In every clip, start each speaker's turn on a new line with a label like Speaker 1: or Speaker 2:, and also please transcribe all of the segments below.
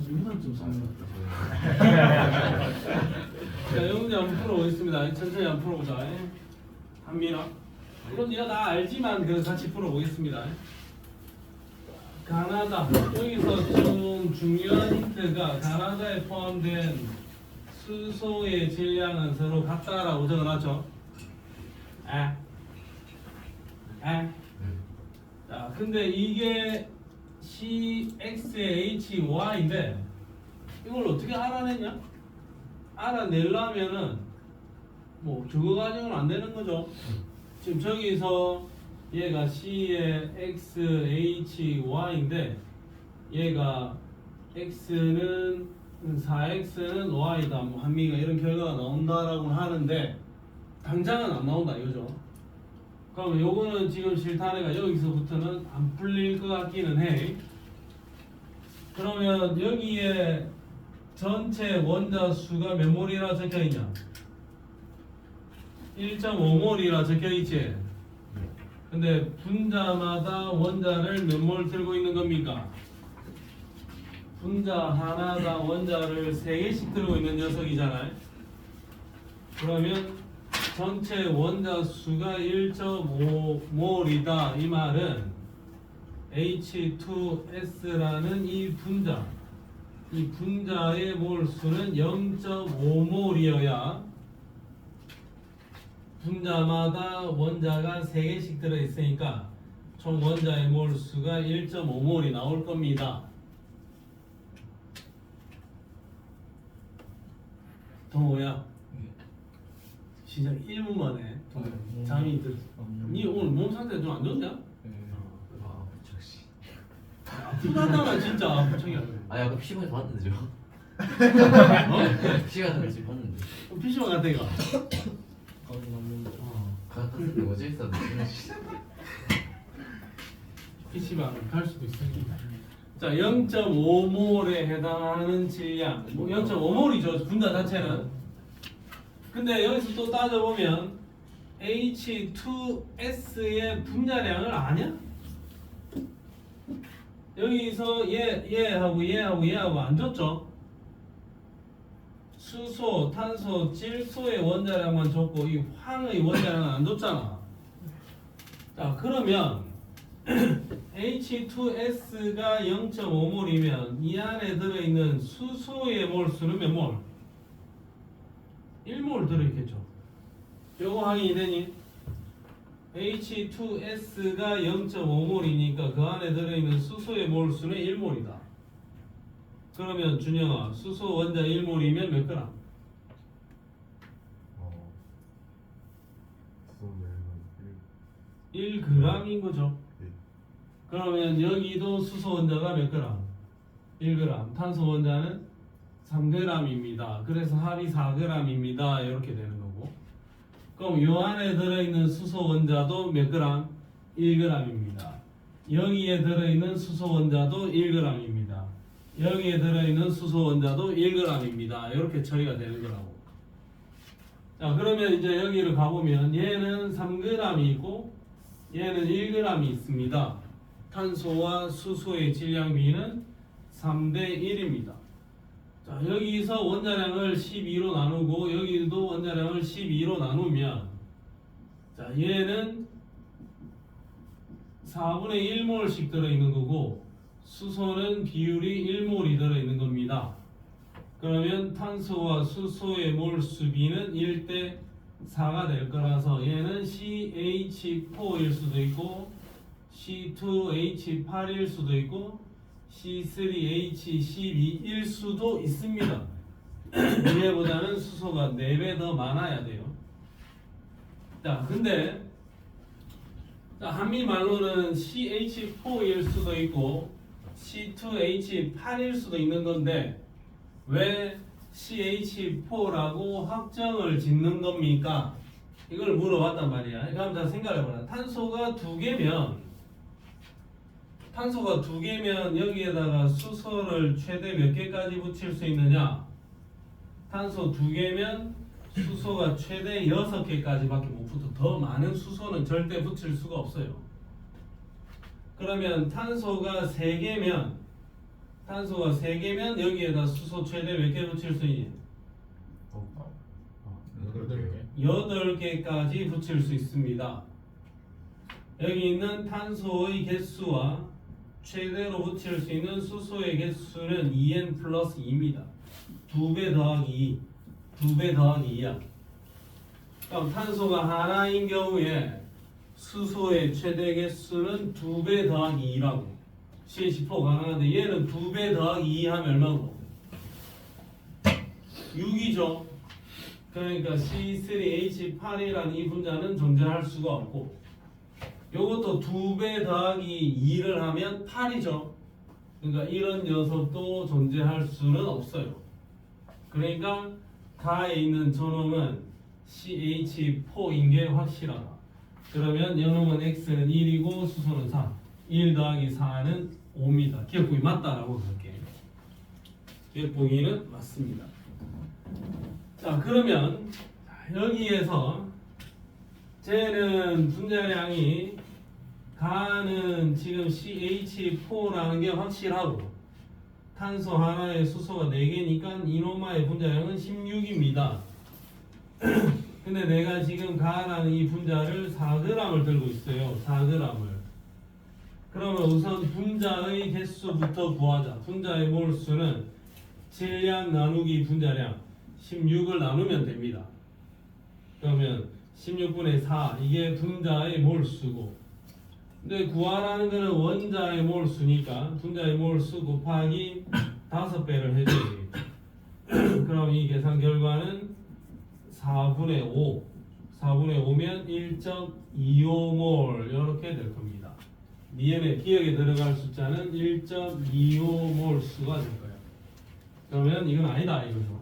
Speaker 1: 미남 좀 사는 것 자, 영문제 한번 풀어보겠습니다. 천천히 한번 풀어보자. 한민아. 물론 네가 다 알지만 그래서 같이 풀어보겠습니다. 가나다. 여기서 좀 중요한 힌트가 가나다에 포함된 수소의 질량은 서로 같다라고 적어놨죠. 자, 근데 이게 CX의 HY인데 이걸 어떻게 알아냈냐? 알아내려면은 뭐 저거 가지고는 안 되는 거죠. 지금 저기서 얘가 C의 X, H, Y인데 얘가 X는 4X는 Y다. 뭐 한미가 이런 결과가 나온다라고 하는데 당장은 안 나온다 이거죠. 그럼 요거는 지금 실탄회가 여기서부터는 안 풀릴 것 같기는 해. 그러면 여기에 전체 원자 수가 몇 몰이라 적혀 있냐? 1.5몰이라 적혀 있지. 근데 분자마다 원자를 몇 몰 들고 있는 겁니까? 분자 하나당 원자를 3개씩 들고 있는 녀석이잖아요. 그러면 전체 원자 수가 1.5몰이다. 이 말은 H2S라는 이 분자의 몰수는 0.5몰이어야 분자마다 원자가 3개씩 들어있으니까 총 원자의 몰수가 1.5몰이 나올 겁니다. 동호야, 시작 1분 만에 잠이 들었어. 니 오늘 몸 상태 좀 안 좋냐?
Speaker 2: 아, 부척씨.
Speaker 1: 아프다잖아 진짜. 부척이 안 돼.
Speaker 2: 아, 아까 PC방에서 봤는데 저. PC방에서 지금 봤는데.
Speaker 1: PC방 같아 이거.
Speaker 2: 갔는데 어제 있었는데.
Speaker 1: PC방 갈 수도 있습니다. 자, 0.5몰에 해당하는 질량. 뭐 0.5몰이죠 분자 자체는. 근데 여기서 또 따져보면 H2S의 분자량을 아냐? 여기서 얘하고 안 줬죠? 수소, 탄소, 질소의 원자량만 줬고 이 황의 원자량은 안 줬잖아. 자, 그러면 H2S가 0.5몰이면 이 안에 들어있는 수소의 몰수는 몇 몰? 1몰 들어있겠죠. 요거 확인이 되니? H2S가 0.5몰이니까 그 안에 들어있는 수소의 몰수는 1몰이다. 그러면 준영아, 수소 원자 1몰이면 몇 그램? 1g인 거죠. 그러면 여기도 수소 원자가 몇 그램? 1g. 탄소 원자는 3g입니다. 그래서 합이 4g입니다. 이렇게 되는 거고. 그럼 요 안에 들어있는 수소 원자도 몇 그램? 1g입니다. 여기에 들어있는 수소 원자도 1g입니다. 여기에 들어있는 수소 원자도 1g입니다. 이렇게 처리가 되는 거라고. 자, 그러면 이제 여기를 가보면 얘는 3g이 있고 얘는 1g이 있습니다. 탄소와 수소의 질량 비는 3대 1입니다. 자, 여기서 원자량을 12로 나누고 여기도 원자량을 12로 나누면 자, 얘는 4분의 1몰씩 들어있는 거고 수소는 비율이 1몰이 들어있는 겁니다. 그러면 탄소와 수소의 몰수비는 1대 4가 될 거라서 얘는 CH4일 수도 있고 C2H8일 수도 있고 C3H12일 수도 있습니다. 얘보다는 수소가 4배 더 많아야 돼요. 자, 근데 한미 말로는 CH4일 수도 있고 C2H8일 수도 있는 건데 왜 CH4라고 확정을 짓는 겁니까? 이걸 물어봤단 말이야. 그럼 자 생각해봐라. 탄소가 두 개면 여기에다가 수소를 최대 몇 개까지 붙일 수 있느냐? 탄소 두 개면 수소가 최대 6개까지밖에 못 붙어. 더 많은 수소는 절대 붙일 수가 없어요. 그러면 탄소가 3개면 탄소가 3개면 여기에다 수소 최대 몇 개 붙일 수 있니? 8개까지 붙일 수 있습니다. 여기 있는 탄소의 개수와 최대로 붙일 수 있는 수소의 개수는 2n 플러스 2입니다. 2배 더하기 2. 2배 더하기 2야. 그럼 탄소가 하나인 경우에 수소의 최대 개수는 2배 더하기 2라고. CH4 가능한데 얘는 2배 더하기 2 하면 얼마고? 6이죠. 그러니까 C3H8이라는 이 분자는 존재할 수가 없고, 요것도 2배 더하기 2를 하면 8이죠. 그러니까 이런 녀석도 존재할 수는 없어요. 그러니까 가에 있는 저놈은 CH4인 게 확실하다. 그러면 요놈은 X는 1이고 수소는 4. 1 더하기 4는 5입니다. 기억보기 맞다라고 할게요. 기억보기는 맞습니다. 자, 그러면 여기에서 쟤는 분자량이 가는 지금 CH4라는 게 확실하고 탄소 하나에 수소가 4개니까 이노마의 분자량은 16입니다. 근데 내가 지금 가라는 이 분자를 4g을 들고 있어요. 4g을. 그러면 우선 분자의 개수부터 구하자. 분자의 몰수는 질량 나누기 분자량 16을 나누면 됩니다. 그러면 16분의 4 이게 분자의 몰수고, 근데 구하라는 거는 원자의 몰수니까 분자의 몰수 곱하기 5배를 해줘야 되겠죠. 그럼 이 계산 결과는 4분의 5 4분의 5면 1.25몰 이렇게 될 겁니다. 미연에 기억에 들어갈 숫자는 1.25몰수가 될 거예요. 그러면 이건 아니다 이거죠.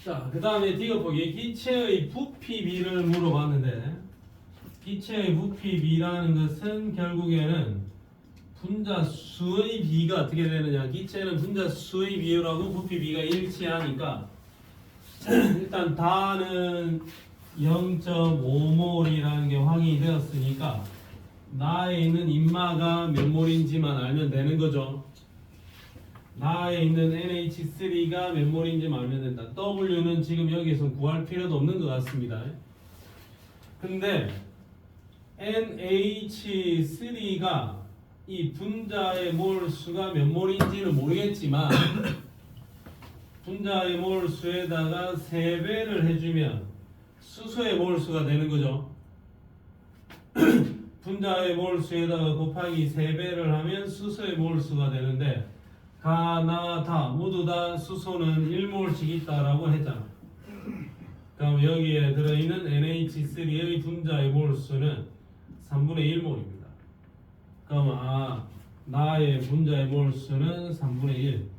Speaker 1: 자, 그 다음에 디귿보기 기체의 부피비를 물어봤는데, 기체의 부피비라는 것은 결국에는 분자 수의 비가 어떻게 되느냐. 기체는 분자 수의 비율하고 부피비가 일치하니까 일단 다는 0.5몰이라는 게 확인이 되었으니까 나에 있는 인마가 몇 몰인지만 알면 되는 거죠. 나에 있는 NH3가 몇 몰인지만 알면 된다. W는 지금 여기서 구할 필요도 없는 것 같습니다. 근데 NH3가 이 분자의 몰수가 몇 몰인지는 모르겠지만 분자의 몰수에다가 3배를 해주면 수소의 몰수가 되는 거죠. 분자의 몰수에다가 곱하기 3배를 하면 수소의 몰수가 되는데, 가나 다 모두 다 수소는 1몰씩 있다라고 했잖아. 그럼 여기에 들어있는 NH3의 분자의 몰수는 3분의 1몰입니다. 그럼 나의 분자의 몰수는 3분의 1.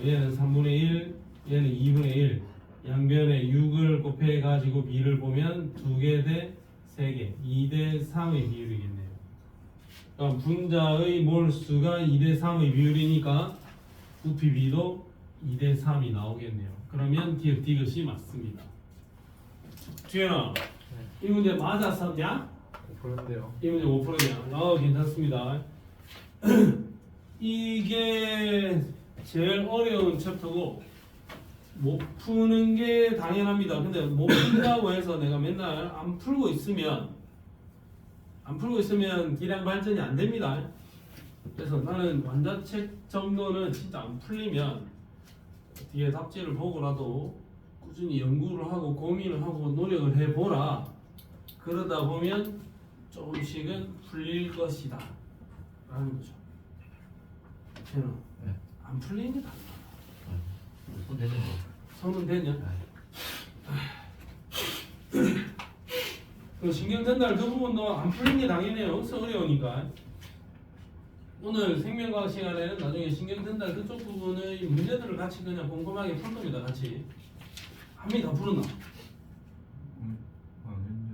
Speaker 1: 얘는 3분의 1, 얘는 2분의 1. 양변에 6을 곱해가지고 비를 보면 2개 대 3개, 2대 3의 비율이겠네요. 그럼 분자의 몰수가 2대 3의 비율이니까 부피비도 2대 3이 나오겠네요. 그러면 디귿이 맞습니다. 주현아, 이 문제 맞았었냐?
Speaker 2: 5%인데요.
Speaker 1: 이 문제 5%냐? 괜찮습니다. 이게 제일 어려운 챕터고 못 푸는 게 당연합니다. 근데 못 푼다고 해서 내가 맨날 안 풀고 있으면 기량 발전이 안 됩니다. 그래서 나는 완자책 정도는 진짜 안 풀리면 뒤에 답지를 보고라도 꾸준히 연구를 하고 고민을 하고 노력을 해보라. 그러다 보면 조금씩은 풀릴 것이다 라는 거죠. 저는
Speaker 2: 네.
Speaker 1: 안 풀립니다.
Speaker 2: 손 대는 거.
Speaker 1: 손은 되냐?
Speaker 2: 네.
Speaker 1: 그 신경 전달 그 부분도 안 풀린 게 당연해요. 어려우니까. 오늘 생명과학 시간에는 나중에 신경 전달 그쪽 부분의 문제들을 같이 그냥 꼼꼼하게 풀 겁니다. 같이. 한미 다 풀었나?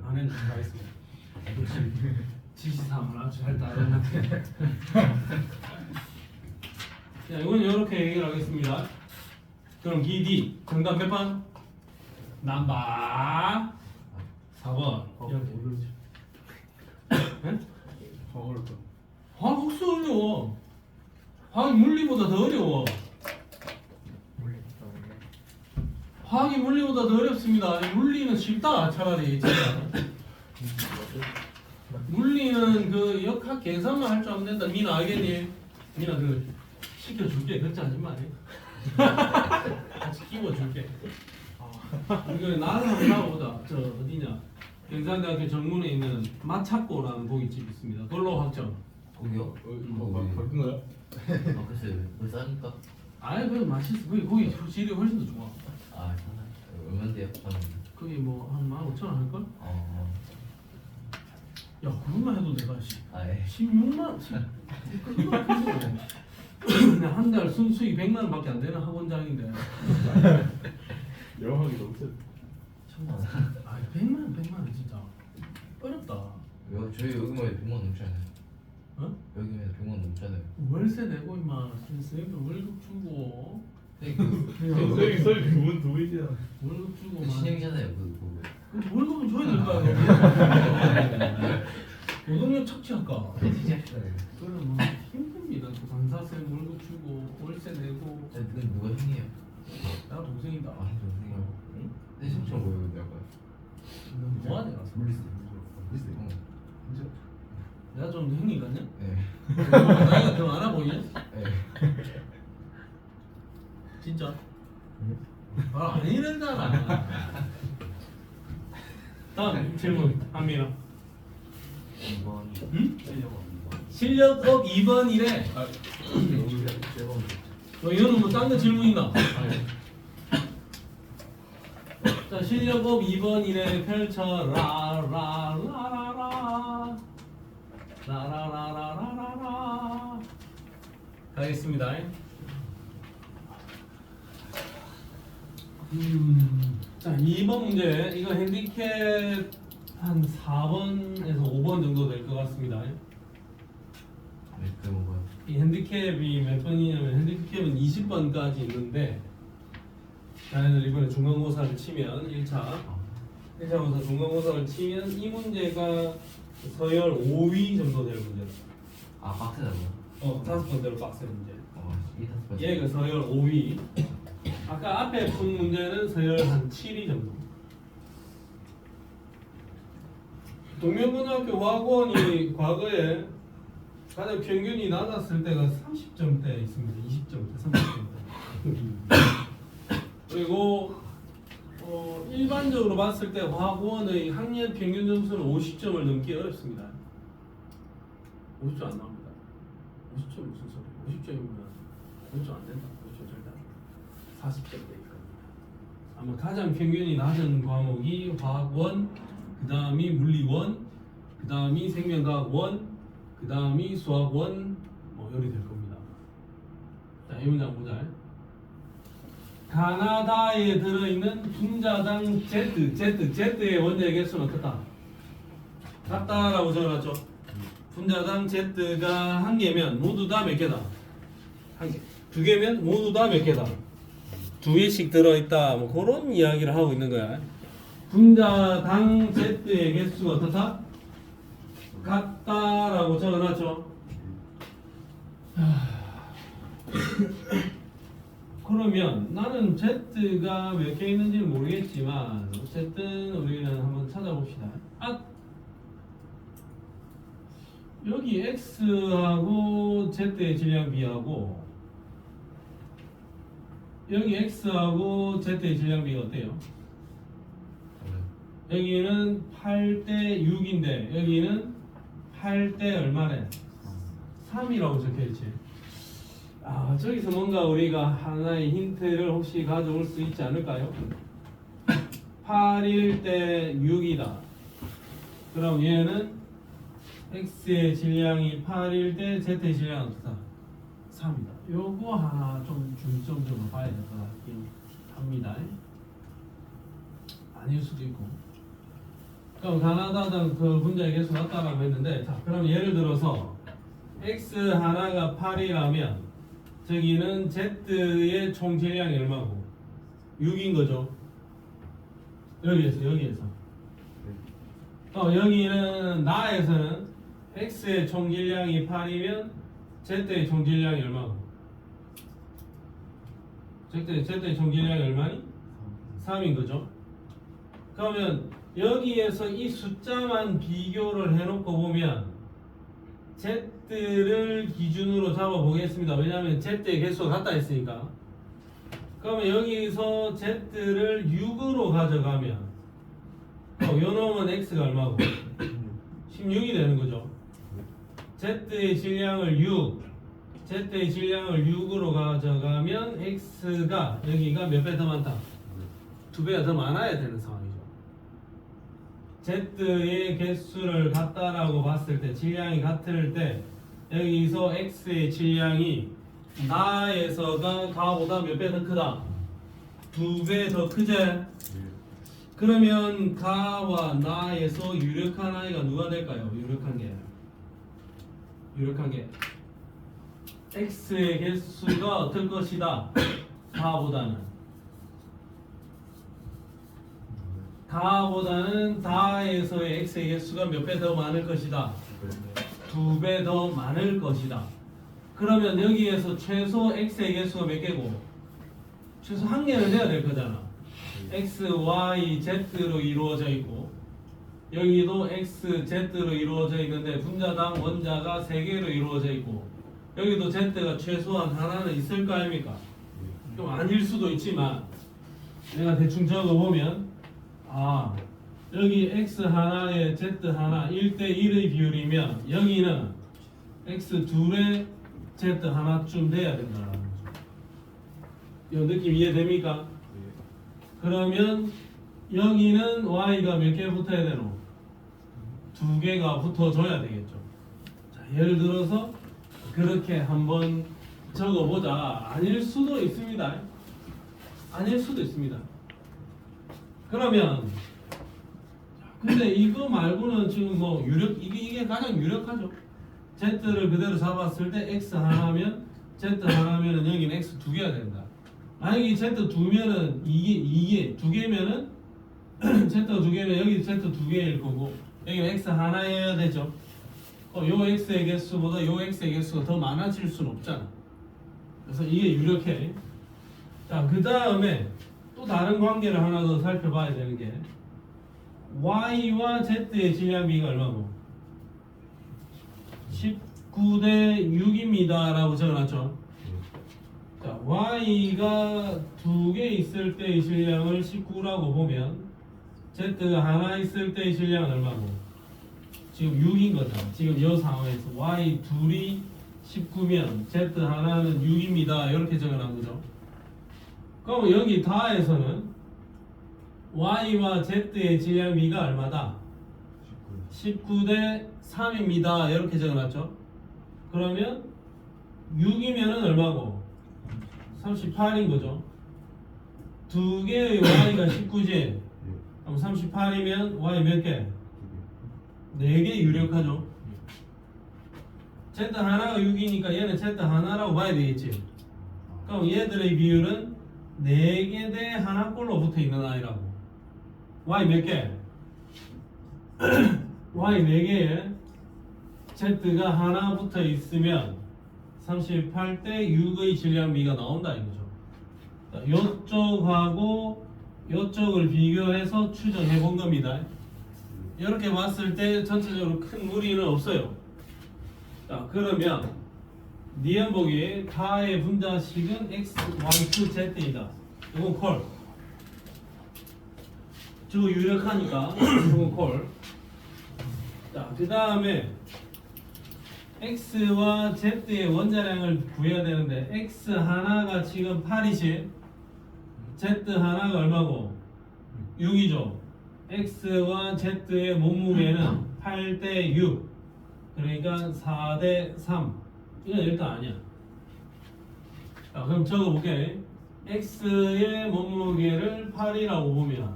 Speaker 1: 안 했나? 알겠습니다. 지시사항을 아주 잘 따르는. 자, 이건 이렇게 얘기를 하겠습니다. 그럼 기디 정답 몇 번? 남바 4번. 네? 화학수 어려워. 화학이 물리보다 더 어려워. 화학이 물리보다 더 어렵습니다. 물리는 쉽다 차라리 진짜. 물리는 그 역학 계산만 할 줄 알면 된다. 미나 알겠니? 미나 그 시켜줄게. 걱정하지 마. 같이 끼워줄게. 이거 나를 한번 가보자. 저 어디냐? 경산대학교 정문에 있는 마차코라는 고깃집 있습니다. 그걸로 확정.
Speaker 2: 거기요?
Speaker 3: 바뀐 거야?
Speaker 2: 아 글쎄 왜 싸니까?
Speaker 1: 아예 그 맛있어. 거기 질이 훨씬 더 좋아.
Speaker 2: 아 괜찮아요. 얼마인데요?
Speaker 1: 거기 뭐 한 15,000원 할걸? 야 그것만 해도 내가
Speaker 2: 아예
Speaker 1: 16만 원. 그냥 한 달 순수익 100만 원밖에 안 되는 학원장인데.
Speaker 3: 영화기 너무 세.
Speaker 2: 1000만 원.
Speaker 1: 아 100만 원 진짜 어렵다.
Speaker 2: 요 저희 여기만 해도 100만 원 넘잖아요.
Speaker 1: 어?
Speaker 2: 여기만 해도 100만 원 넘잖아요.
Speaker 1: 월세 내고 임마 선생님들 월급 주고
Speaker 3: 선생님 설 그분 도이잖아.
Speaker 1: 월급 주고 막
Speaker 2: 신형이잖아요. 그
Speaker 1: 근데 월급은 줘야 될 거 아니야. 노동력 착취할까? 그럼 뭐 힘듭니다. 그 강사쌤 월급 주고 월세 내고
Speaker 2: 그건 누가 형이에요?
Speaker 1: 나 동생이다.
Speaker 2: 아 선생님. 응? 내 심처럼 보여요. 약간.
Speaker 1: 너 뭐하냐 가서?
Speaker 3: 물리스.
Speaker 2: 어.
Speaker 1: 내가 좀 형님 같냐?
Speaker 2: 네.
Speaker 1: 나이가 더 많아 보이냐?
Speaker 2: 네.
Speaker 1: 진짜? 말 아니랬잖아. 다음 질문 한민아.
Speaker 2: 2번.
Speaker 1: 응? 실력업 2번이래. 너 이거는 뭐 딴 거 질문 있나? 자 실력업 2번이래 펼쳐라 라라라라 라라라라라라 가겠습니다. 자 2번 문제 이거 핸디캡 한 4번에서 5번 정도 될 것 같습니다.
Speaker 2: 그 뭐야?
Speaker 1: 이 핸디캡이 몇 번이냐면 핸디캡은 20번까지 있는데 자네들 이번에 중간고사를 치면 1차 고사 중간고사를 치면 이 문제가 서열 5위 정도 될 문제다.
Speaker 2: 아 빡세다고요?
Speaker 1: 5번대로 빡센 문제.
Speaker 2: 이 다섯 번째.
Speaker 1: 얘가 서열 5위. 아까 앞에 푼 문제는 서열 한 7위 정도. 동명고등학교 화학원이 과거에 가장 평균이 낮았을 때가 30점대 있습니다. 20점대, 30점대. 그리고 일반적으로 봤을 때 화학원의 학년 평균 점수는 50점을 넘기 어렵습니다. 50점 안 나옵니다. 50점 무슨 소리? 50점이면 50점 안 된다. 50점 절대 안 된다. 40점대 있거든요. 아마 가장 평균이 낮은 과목이 화학원, 그 다음이 물리원, 그 다음이 생명과학원, 그 다음이 수학원, 요리 될 겁니다. 자, 이 문장 보자. 가나다에 들어있는 분자당 Z의 원자의 개수는 어떻다? 같다라고 적어놨죠. 분자당 Z가 한 개면 모두 다 몇 개다? 한 개. 두 개면 모두 다 몇 개다? 두 개씩 들어있다. 뭐 그런 이야기를 하고 있는 거야. 분자당 Z의 개수가 어떻다? 같다라고 적어놨죠. 그러면 나는 Z가 몇 개 있는지는 모르겠지만 어쨌든 우리는 한번 찾아봅시다. 여기 X하고 Z의 질량 비하고 여기 X하고 Z의 질량 비가 어때요? 여기는 8대 6인데 여기는 8대 얼마래? 3이라고 적혀있지. 저기서 뭔가 우리가 하나의 힌트를 혹시 가져올 수 있지 않을까요? 8일 때 6이다. 그럼 얘는 X의 질량이 8일 때 Z의 질량은 어떻다? 3이다. 요거 하나 좀 중점적으로 봐야 될 것 같긴 합니다. 아닐 수도 있고. 그럼 가나다당 그 분자의 개수 같다라고 했는데, 자, 그럼 예를 들어서 X 하나가 8이라면 저기는 Z의 총 질량이 얼마고? 6인 거죠. 여기에서 여기는 나에서는 X의 총 질량이 8이면 Z의 총 질량이 얼마고? Z의 정질량이 얼마니? 3인 거죠. 그러면 여기에서 이 숫자만 비교를 해놓고 보면 Z를 기준으로 잡아보겠습니다. 왜냐하면 Z의 개수가 같다 했으니까. 그러면 여기서 Z를 6으로 가져가면 요 놈은 X가 얼마고? 16이 되는 거죠. Z의 질량을 6, Z의 질량을 6으로 가져가면 X가 여기가 몇 배 더 많다? 2배가 더 많아야 되는 상황이죠. Z의 개수를 같다라고 봤을 때 질량이 같을 때 여기서 X의 질량이 나에서가 가보다 몇 배 더 크다? 2배 더 크지? 그러면 가와 나에서 유력한 아이가 누가 될까요? 유력한 게 X의 개수가 어떨 것이다? 가보다는 다에서의 X의 개수가 몇 배 더 많을 것이다? 2배 더 많을 것이다. 그러면 여기에서 최소 X의 개수가 몇 개고? 최소 한 개는 돼야 될 거잖아. X, Y, Z로 이루어져 있고 여기도 X, Z로 이루어져 있는데 분자당 원자가 3개로 이루어져 있고 여기도 Z가 최소한 하나는 있을 거 아닙니까? 좀 아닐 수도 있지만 내가 대충 적어보면 여기 X 하나에 Z 하나 1대1의 비율이면 여기는 X 둘에 Z 하나쯤 돼야 된다는 거죠. 이 느낌 이해됩니까? 그러면 여기는 Y가 몇 개 붙어야 되노? 2개가 붙어줘야 되겠죠. 자, 예를 들어서 그렇게 한번 적어보자. 아닐 수도 있습니다. 그러면 근데 이거 말고는 지금 뭐 이게 가장 유력하죠. Z를 그대로 잡았을 때 X 하나면 Z 하나면은 여기는 X 2개가 된다. 만약에 Z 2면은 이게 2개면은 Z가 2개면 여기 Z 2개일 거고 여기는 X 하나여야 되죠. 요 X의 개수보다 요 X의 개수가 더 많아질 수는 없잖아. 그래서 이게 유력해. 자, 그 다음에 또 다른 관계를 하나 더 살펴봐야 되는 게 Y와 Z의 질량비가 얼마고? 19대 6입니다 라고 적어놨죠. 자, Y가 2개 있을 때의 질량을 19라고 보면 Z가 하나 있을 때의 질량은 얼마고? 지금 6인 거죠. 지금 이 상황에서 Y 둘이 19면 Z 하나는 6입니다. 이렇게 적어놓은 거죠. 그럼 여기 다에서는 Y와 Z의 질량비가 얼마다? 19대 3입니다. 이렇게 적어놨죠. 그러면 6이면은 얼마고? 38인 거죠. 2개의 Y가 19지. 그럼 38이면 Y 몇 개? 4개 유력하죠. Z 하나가 6이니까 얘는 Z 하나라고 봐야 되겠지. 그럼 얘들의 비율은 4개 대 하나꼴로 붙어 있는 아이라고. Y 몇 개? Y 4개에 Z가 하나 붙어 있으면 38대 6의 질량비가 나온다 이거죠. 이쪽하고 이쪽을 비교해서 추정해 본 겁니다. 이렇게 봤을 때 전체적으로 큰 무리는 없어요. 자, 그러면 니은보기 다의 분자식은 X, Y2, Z이다. 이건 콜. 저거 유력하니까 이건 콜. 자, 그 다음에 X와 Z의 원자량을 구해야 되는데 X 하나가 지금 8이지 Z 하나가 얼마고? 6이죠. X와 Z의 몸무게는 8대 6 그러니까 4대 3 이건 일단 아니야. 자, 그럼 적어볼게. X의 몸무게를 8이라고 보면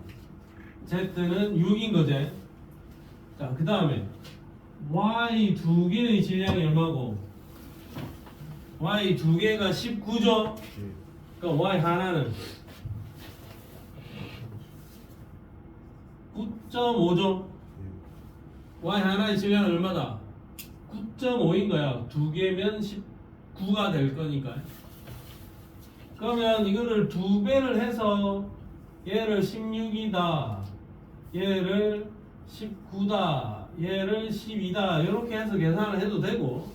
Speaker 1: Z는 6인 거지. 자, 그 다음에 Y 2개의 질량이 얼마고? Y 2개가 19죠? 그러니까 Y 하나는 9.5죠? Y 하나의 질량은 얼마다? 9.5인 거야. 2개면 19가 될 거니까. 그러면 이거를 2배를 해서 얘를 16이다, 얘를 19다, 얘를 12다 이렇게 해서 계산을 해도 되고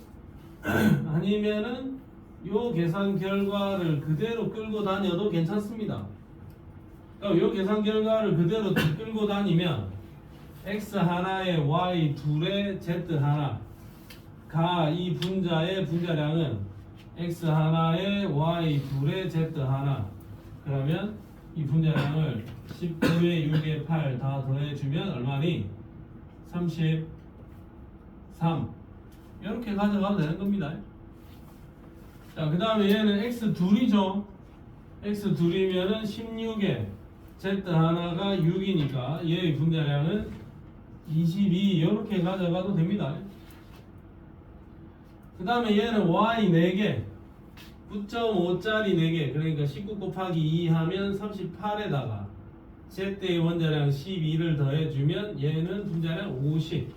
Speaker 1: 아니면은 요 계산 결과를 그대로 끌고 다녀도 괜찮습니다. 그럼 요 계산 결과를 그대로 끌고 다니면 x 하나에 y 둘에 z 하나 가 이 분자의 분자량은 x 하나에 y 둘에 z 하나 그러면 이 분자량을 19에 6에 8 다 더해주면 얼마니? 33 이렇게 가져가도 되는 겁니다. 자, 그 다음에 얘는 x 둘이죠. x 둘이면은 16에 z 하나가 6이니까 얘의 분자량은 22 이렇게 가져가도 됩니다. 그 다음에 얘는 y 4개 9.5짜리 4개 그러니까 19 곱하기 2 하면 38에다가 z의 원자량 12를 더해주면 얘는 분자량 50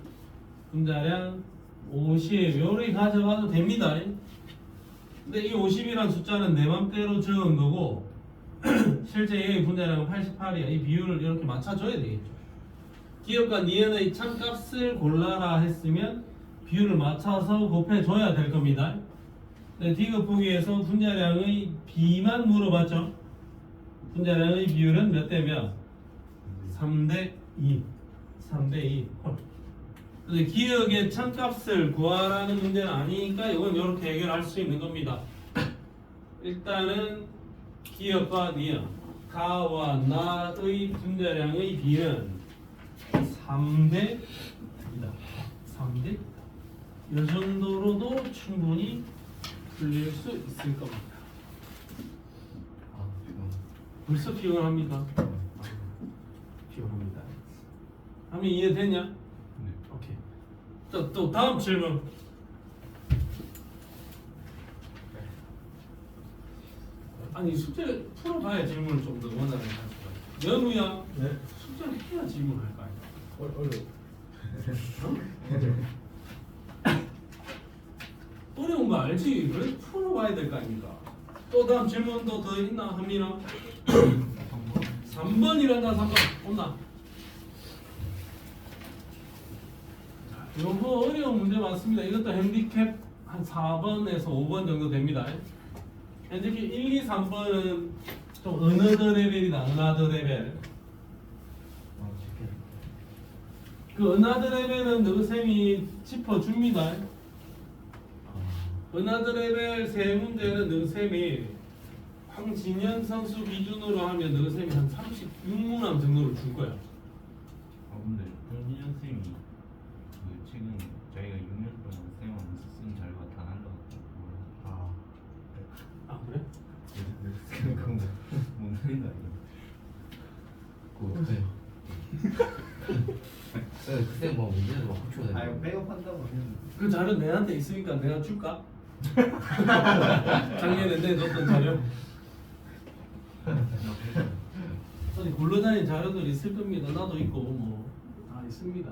Speaker 1: 분자량 50 이렇게 가져가도 됩니다. 근데 이 50이란 숫자는 내 맘대로 적은 거고 실제 얘의 분자량은 88이야. 이 비율을 이렇게 맞춰줘야 되겠죠. 기억과 니은의 참값을 골라라 했으면 비율을 맞춰서 곱해줘야 될 겁니다. 네, D급 보기에서 분자량의 B만 물어봤죠. 분자량의 비율은 몇 대 몇? 3대 2. 3대 2. 근데 기억의 참값을 구하라는 문제는 아니니까 이건 이렇게 해결할 수 있는 겁니다. 일단은 기억과 니은, 가와 나의 분자량의 비는 3대 2다. 3대 2다. 이 정도로도 충분히 풀릴 수 있을 겁니다.
Speaker 2: 아, 지금
Speaker 1: 벌써 피곤합니까? 피곤합니다. 하면 이해됐냐?
Speaker 3: 네.
Speaker 1: 오케이. 또 다음 질문. 아니 숙제 풀어봐야 질문을 좀 더 원하는 거야. 연우야.
Speaker 3: 네.
Speaker 1: 숙제를 해야 질문할 거 아니야. 어려운 거 알지? 그래 풀어봐야 될 거 아닙니까? 또 다음 질문도 더 있나 합니다. 3번이란다 3번 온다. 이건 뭐 어려운 문제 많습니다. 이것도 핸디캡 한 4번에서 5번 정도 됩니다. 핸디캡 1, 2, 3번은 좀 어느더 레벨이다. 어느더 레벨. 그 어느더 레벨은 너쌤이 짚어줍니다. 어느더 레벨 세 문제는 너쌤이 황진현 선수 기준으로 하면 너쌤이 한 36문항 정도를 줄 거야.
Speaker 4: 근데 홍진영 쌤이 그 최근 저희가 6년 동안 쌤하면서 쓴 결과 다 날라갔다고.
Speaker 1: 아 그래?
Speaker 4: 그건 못 날린다 이거.
Speaker 2: 그때 뭐 문제도 막 훔쳐야
Speaker 5: 아 이거
Speaker 2: 돼.
Speaker 5: 백업한다고 했는데
Speaker 1: 그 자료 내한테 있으니까 내가 줄까? 작년에 내줬던 자료. 어디 굴러다니는 자료들 있을 겁니다. 나도 있고 뭐 다 있습니다.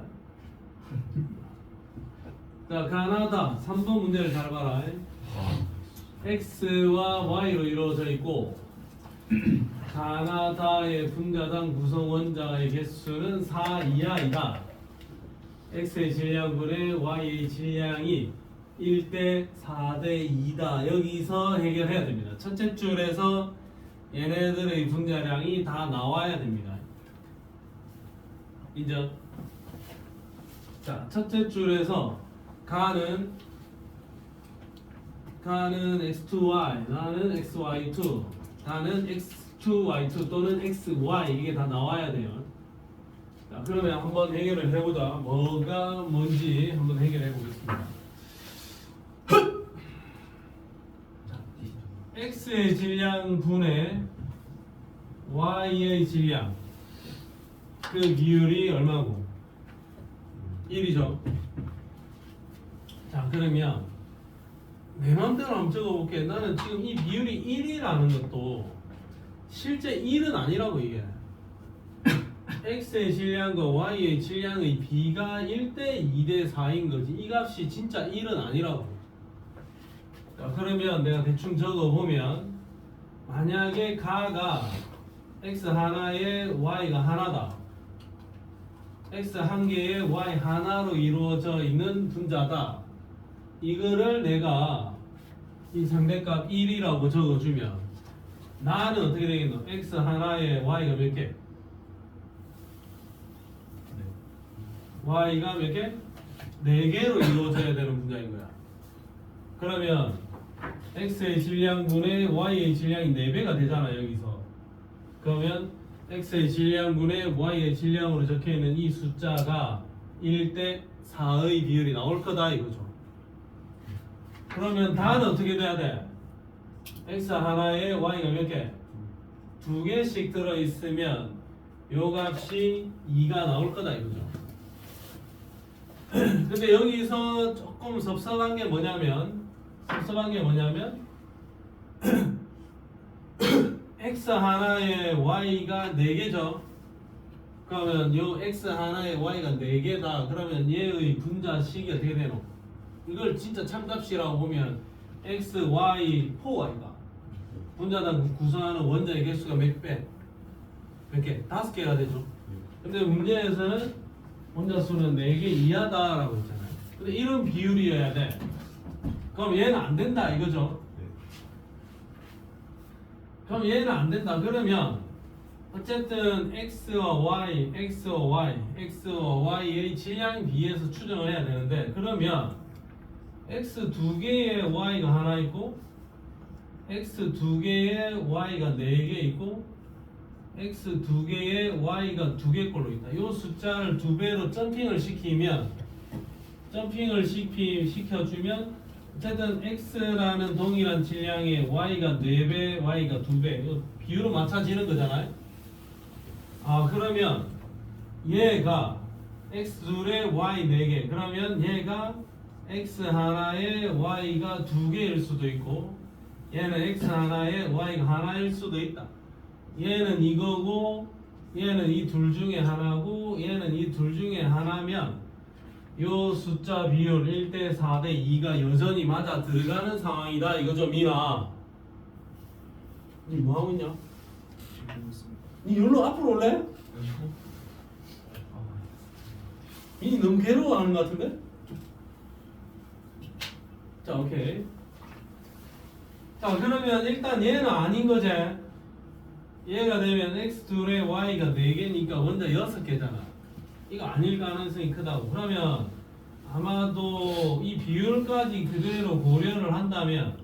Speaker 1: 자, 가나다 3번 문제를 잘 봐라. X와 Y로 이루어져 있고 가나다의 분자당 구성 원자의 개수는 4 이하이다. X의 질량분의 Y의 질량이 1대 4대 2다. 여기서 해결해야 됩니다. 첫째 줄에서 얘네들의 분자량이 다 나와야 됩니다. 인정? 자, 첫째 줄에서 가는 x2y, 나는 xy2, 나는 x2y2 또는 xy 이게 다 나와야 돼요. 자, 그러면 한번 해결을 해보자. 뭐가 뭔지 한번 해결해 보겠습니다. x의 질량 분의 y의 질량 그 비율이 얼마고? 1이죠. 자, 그러면 내 맘대로 한번 적어볼게. 나는 지금 이 비율이 1이라는 것도 실제 1은 아니라고 이게. x의 질량과 y의 질량의 비가 1대 2대 4인 거지. 이 값이 진짜 1은 아니라고. 자, 그러면 내가 대충 적어보면 만약에 가가 x 하나에 y가 하나다. x 한 개에 y 하나로 이루어져 있는 분자다. 이거를 내가 이 상대값 1이라고 적어주면 나는 어떻게 되겠노? x 하나에 y가 몇 개? y가 몇 개? 4개로 이루어져야 되는 분자인 거야. 그러면 x의 질량분의 y의 질량이 4배가 되잖아 여기서. 그러면 x의 질량분의 y의 질량으로 적혀있는 이 숫자가 1대 4의 비율이 나올 거다 이거죠. 그러면 다는 어떻게 돼야 돼? x 하나에 y가 몇 개? 2개씩 들어있으면 요 값이 2가 나올 거다 이거죠. 근데 여기서 조금 섭섭한 게 뭐냐면 x 하나에 y가 4개죠. 그러면 요 x 하나에 y가 4개다. 그러면 얘의 분자식이 어떻게 되노? 이걸 진짜 참값이라고 보면 x, y, 4y가 분자당 구성하는 원자의 개수가 몇 배? 몇 개? 5개가 되죠. 근데 문제에서는 원자 수는 4개 이하다라고 했잖아요. 근데 이런 비율이어야 돼. 그럼 얘는 안 된다 이거죠. 그럼 얘는 안 된다. 그러면 어쨌든 x와 y의 질량 비해서 추정을 해야 되는데 그러면 x 2개의 y가 하나 있고 x 2개의 y가 4개 있고 x 2개의 y가 2개 꼴로 있다. 이 숫자를 2배로 점핑을 시켜주면 어쨌든 x라는 동일한 질량의 y가 4배, y가 2배 이 비율로 맞춰지는 거잖아요. 그러면 얘가 x 둘에 y 4개 그러면 얘가 x 하나에 y가 2개일 수도 있고 얘는 x 하나에 y가 하나일 수도 있다. 얘는 이거고 얘는 이 둘 중에 하나고 얘는 이 둘 중에 하나면 요 숫자 비율 1대 4대 2가 여전히 맞아 들어가는 상황이다 이거죠. 미나 니 뭐하고 있냐? 니 여기로 앞으로 올래? 니 너무 괴로워하는 것 같은데? 자 오케이. 자 그러면 일단 얘는 아닌 거지. 얘가 되면 x2에 y가 4개니까 원자 6개잖아. 이거 아닐 가능성이 크다고. 그러면 아마도 이 비율까지 그대로 고려를 한다면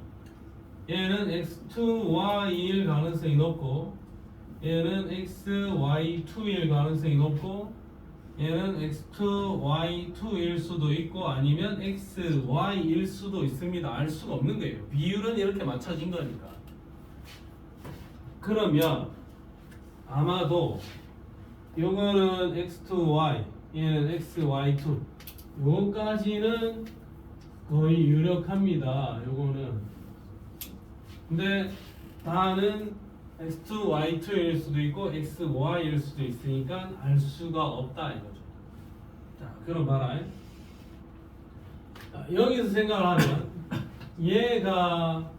Speaker 1: 얘는 x2y일 가능성이 높고 얘는 xy2일 가능성이 높고 얘는 x2y2일 수도 있고 아니면 xy일 수도 있습니다. 알 수가 없는 거예요. 비율은 이렇게 맞춰진 거니까. 그러면 아마도 요거는 x2y 얘는 xy2 요거까지는 거의 유력합니다. 요거는 근데 다는 x2y2일 수도 있고 xy일 수도 있으니까 알 수가 없다 이거죠. 자 그럼 봐라. 자, 여기서 생각을 하면 얘가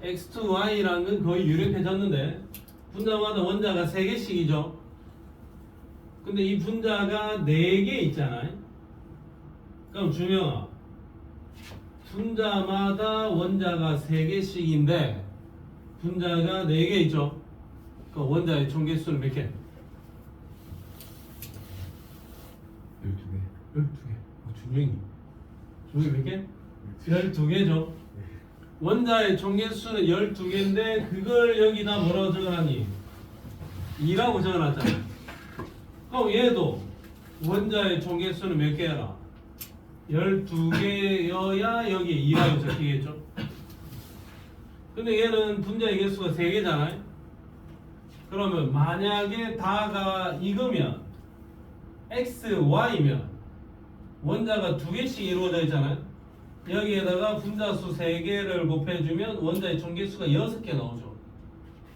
Speaker 1: x2y라는 건 거의 유력해졌는데 분자마다 원자가 3개씩이죠. 근데 이 분자가 4개 있잖아요. 그럼 준영아 분자마다 원자가 3개씩인데 분자가 4개 있죠. 그 원자의 총 개수는 몇 개?
Speaker 2: 12개.
Speaker 1: 12개. 준영이 몇 개? 12개죠. 원자의 총 개수는 12개인데 그걸 여기다 뭐라고 적어놨니? 2라고 적어놨잖아. 그럼 얘도 원자의 총 개수는 몇 개라? 12개여야 여기에 2라고 적히겠죠. 근데 얘는 분자의 개수가 3개잖아요. 그러면 만약에 다가 이거면 x, y면 원자가 2개씩 이루어져 있잖아요. 여기에다가 분자수 3개를 곱해주면 원자의 총 개수가 6개 나오죠.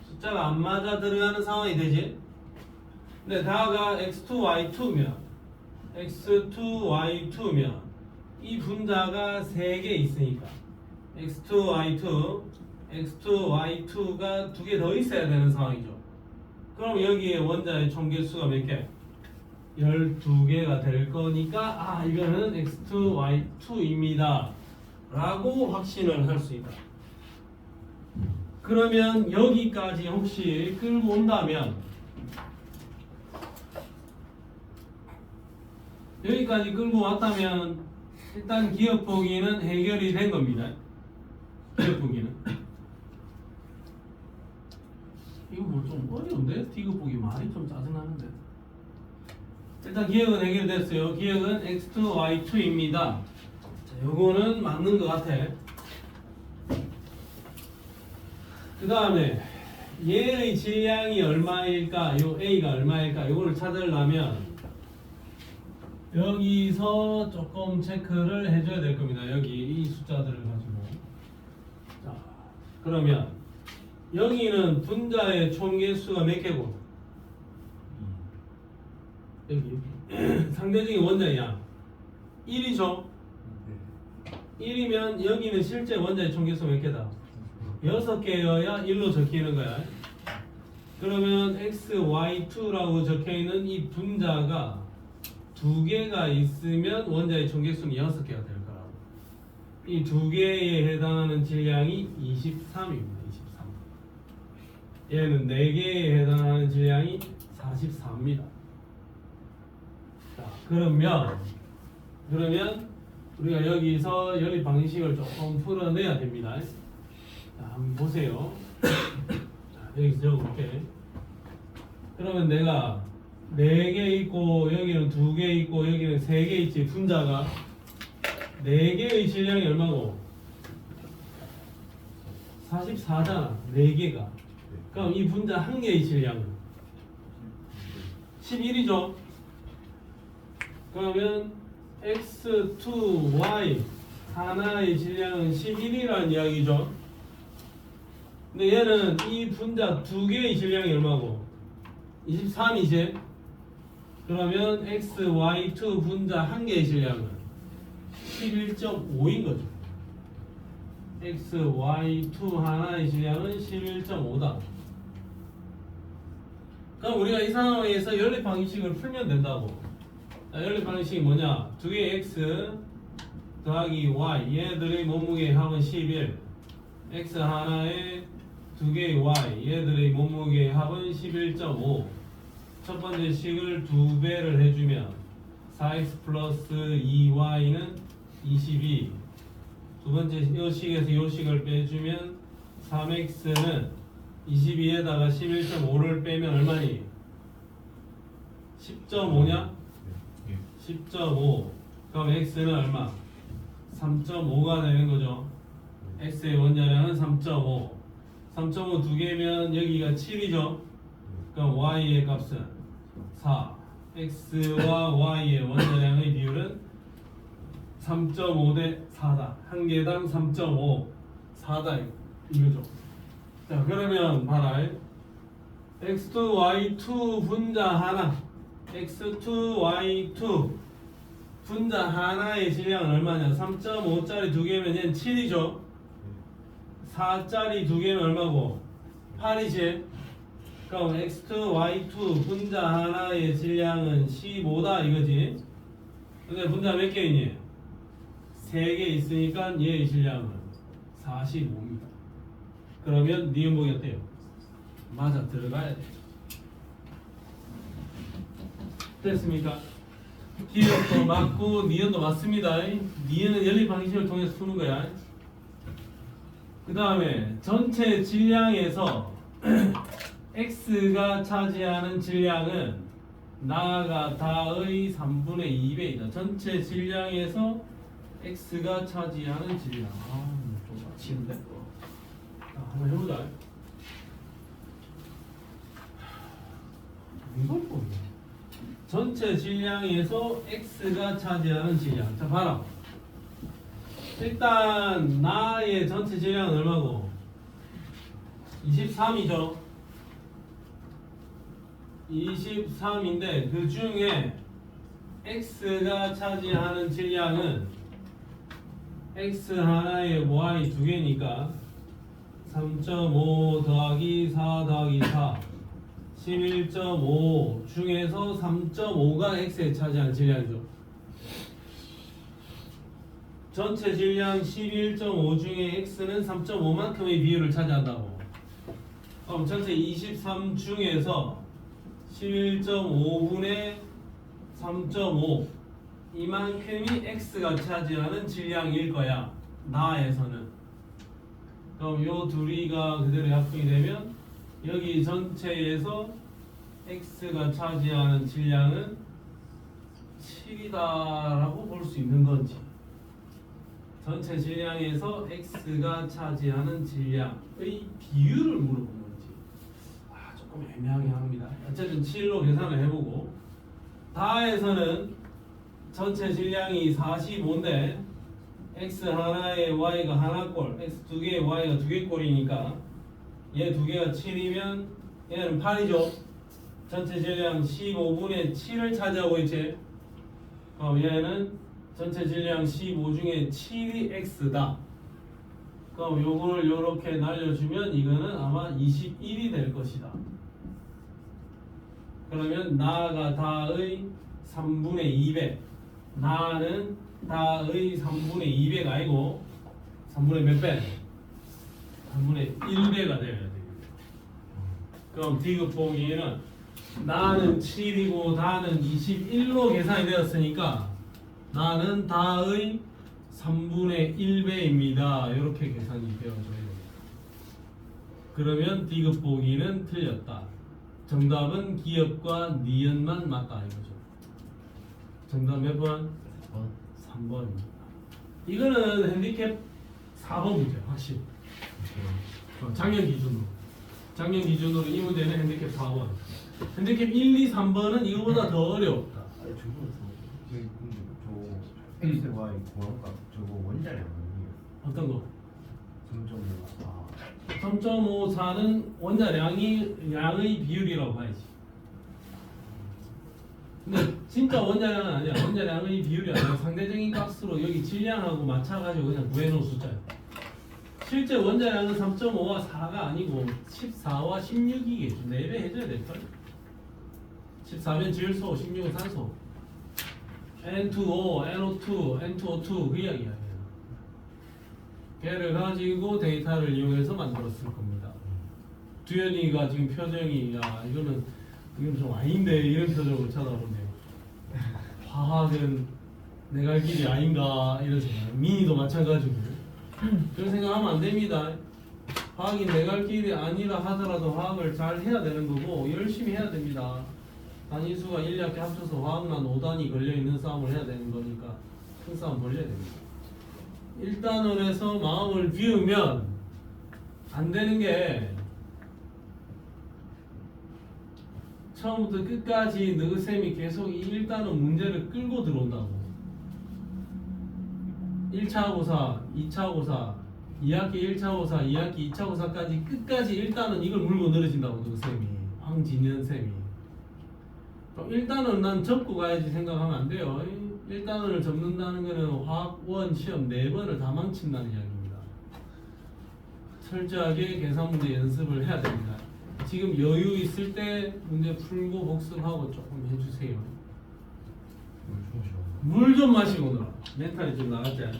Speaker 1: 숫자가 안 맞아 들어가는 상황이 되지. 근데 다가 x2y2면 이 분자가 3개 있으니까 x2y2 x2, y2가 두 개 더 있어야 되는 상황이죠. 그럼 여기에 원자의 총 개수가 몇 개? 12개가 될 거니까 아 이거는 x2, y2입니다 라고 확신을 할 수 있다. 그러면 여기까지 혹시 끌고 온다면 여기까지 끌고 왔다면 일단 기억 보기는 해결이 된 겁니다. 기억 보기는 이거 뭐 좀 어려운데? 기억 보기 말이 좀 짜증나는데. 일단 기억은 해결됐어요. 기억은 x2, y2입니다. 자, 요거는 맞는 것 같아. 그 다음에 얘의 질량이 얼마일까? 요 a가 얼마일까? 요거를 찾으려면 여기서 조금 체크를 해줘야 될 겁니다. 여기 이 숫자들을 가지고. 자, 그러면 여기는 분자의 총 개수가 몇 개고? 여기 상대적인 원자의 양 1이죠. 1이면 여기는 실제 원자의 총 개수 몇 개다? 6개여야 1로 적히는 거야. 그러면 XY2라고 적혀있는 이 분자가 2개가 있으면 원자의 총 개수는 6개가 될 거라고. 이 2개에 해당하는 질량이 23입니다. 23. 얘는 4개에 해당하는 질량이 44입니다. 자, 그러면 우리가 여기서 연립 방식을 조금 풀어내야 됩니다. 자, 한번 보세요. 자, 여기서 적어볼게. 그러면 내가 4개 있고 여기는 2개 있고 여기는 3개 있지. 분자가 4개의 질량이 얼마고? 44잖아. 4개가. 그럼 이 분자 한 개의 질량은 11이죠. 그러면 x2y 하나의 질량은 11이라는 이야기죠. 근데 얘는 이 분자 2개의 질량이 얼마고? 23이지. 그러면 xy2 분자 한 개의 질량은 11.5인 거죠. xy2 하나의 질량은 11.5다. 그럼 우리가 이 상황에서 연립 방식을 풀면 된다고. 자, 연립 방식이 뭐냐? 2개의 x 더하기 y 얘들의 몸무게 합은 11. x 하나에 2개의 y 얘들의 몸무게 합은 11.5. 첫 번째 식을 2배를 해주면 4x 플러스 2y는 22. 두 번째 이 식에서 이 식을 빼주면 3x는 22에다가 11.5를 빼면 얼마니? 10.5냐? 10.5. 그럼 x는 얼마? 3.5가 되는 거죠. x의 원자량은 3.5. 3.5 두 개면 여기가 7이죠. 그럼 y의 값은 4. x와 y의 원자량의 비율은 3.5 대 4다. 한 개당 3.5. 4다 이거죠. 자, 그러면 봐라. x2, y2 분자 하나. x2, y2 분자 하나의 질량은 얼마냐? 3.5짜리 두 개면 얘는 7이죠. 4짜리 두 개면 얼마고? 8이지. 그럼 x2, y2 분자 하나의 질량은 15다 이거지. 근데 분자 몇 개 있니? 3개 있으니까 얘의 질량은 45입니다. 그러면 니은복이 어때요? 맞아 들어가야 돼. 됐습니까? 기억도 맞고 니은도 맞습니다. 니은은 연립 방식을 통해서 푸는 거야. 그 다음에 전체 질량에서 x가 차지하는 질량은 나가 다의 3분의 2배이다. 전체 질량에서 x가 차지하는 질량. 좀 맞히는데. 한번 해보자. 이걸 보냐? 전체 질량에서 x가 차지하는 질량. 자, 봐라. 일단 나의 전체 질량은 얼마고? 23이죠. 23인데 그 중에 x가 차지하는 질량은 x 하나에 y 두 개니까 3.5 더하기 4 더하기 4 11.5 중에서 3.5가 x에 차지하는 질량이죠. 전체 질량 11.5 중에 x는 3.5만큼의 비율을 차지한다고. 그럼 전체 23 중에서 11.5분의 3.5 이만큼이 x가 차지하는 질량일 거야. 나에서는. 그럼 요 둘이가 그대로 약분이 되면 여기 전체에서 x가 차지하는 질량은 7이다라고 볼 수 있는 건지, 전체 질량에서 x가 차지하는 질량의 비율을 물어본 건지 조금 애매하게 합니다. 어쨌든 7로 계산을 해보고, 다에서는 전체 질량이 45인데 x 하나에 y가 하나꼴, x 두 개에 y가 두 개 꼴이니까 얘 두 개가 7이면 얘는 8이죠. 전체 질량 15분의 7을 차지하고 있지. 그럼 얘는 전체 질량 15 중에 7이 x다. 그럼 요거를 요렇게 날려주면 이거는 아마 21이 될 것이다. 그러면 나가 다의 3분의 2배, 나는 다의 3분의 2배가 아니고 3분의 몇 배? 3분의 1배가 되어야 돼요. 그럼 디귿 보기에는 나는 7이고 다는 21로 계산이 되었으니까 나는 다의 3분의 1배입니다. 이렇게 계산이 되어져야 됩니다. 그러면 디귿 보기는 틀렸다. 정답은 기역과 니은만 맞다 이거죠. 정답 몇 번? 3번입니다. 이거는 핸디캡 4번 문제 확실히. 작년 기준으로 이 문제는 핸디캡 4번. 핸디캡 1, 2, 3번은 이거보다 더 어렵다.
Speaker 5: 아니 저 x, y 구한값 저거 원자량 아니에요?
Speaker 1: 어떤 거?
Speaker 5: 3.5.
Speaker 1: 3.54는 양의 비율이라고 봐야지. 근데 진짜 원자량은 아니야. 원자량의 비율이 아니라 상대적인 값으로 여기 질량하고 맞춰가지고 그냥 구해놓은 숫자야. 실제 원자량은 3.5와 4가 아니고 14와 16이겠죠. 4배 해줘야 될걸? 14면 질소, 16은 산소. N2O, NO2, N2O2 그 이야기야. 걔를 가지고 데이터를 이용해서 만들었을 겁니다. 두현이가 지금 표정이 이거는 좀 아닌데 이런 표정을 쳐다보네요. 화학은 내 갈 길이 아닌가 이런 생각. 민이도 마찬가지고 그런 생각하면 안 됩니다. 화학이 내 갈 길이 아니라 하더라도 화학을 잘 해야 되는 거고 열심히 해야 됩니다. 단위수가 1, 2학기 합쳐서 화학만 5단이 걸려있는 싸움을 해야 되는 거니까 큰 싸움 벌려야 됩니다. 1단원에서 마음을 비우면 안 되는 게 처음부터 끝까지 너쌤이 계속 이 1단원 문제를 끌고 들어온다고. 1차 고사, 2차 고사, 2학기 1차 고사, 2학기 2차 고사까지 끝까지 1단원 이걸 물고 늘어진다고 너쌤이. 황진현쌤이. 그럼 1단원 난 접고 가야지 생각하면 안 돼요. 1단원을 접는다는 거는 화학원 시험 4번을 다 망친다는 이야기입니다. 철저하게 계산 문제 연습을 해야 됩니다. 지금 여유 있을 때 문제 풀고 복습하고 조금 해주세요. 물 좀 마시고 놀아. 멘탈이 좀 나갔지 않아?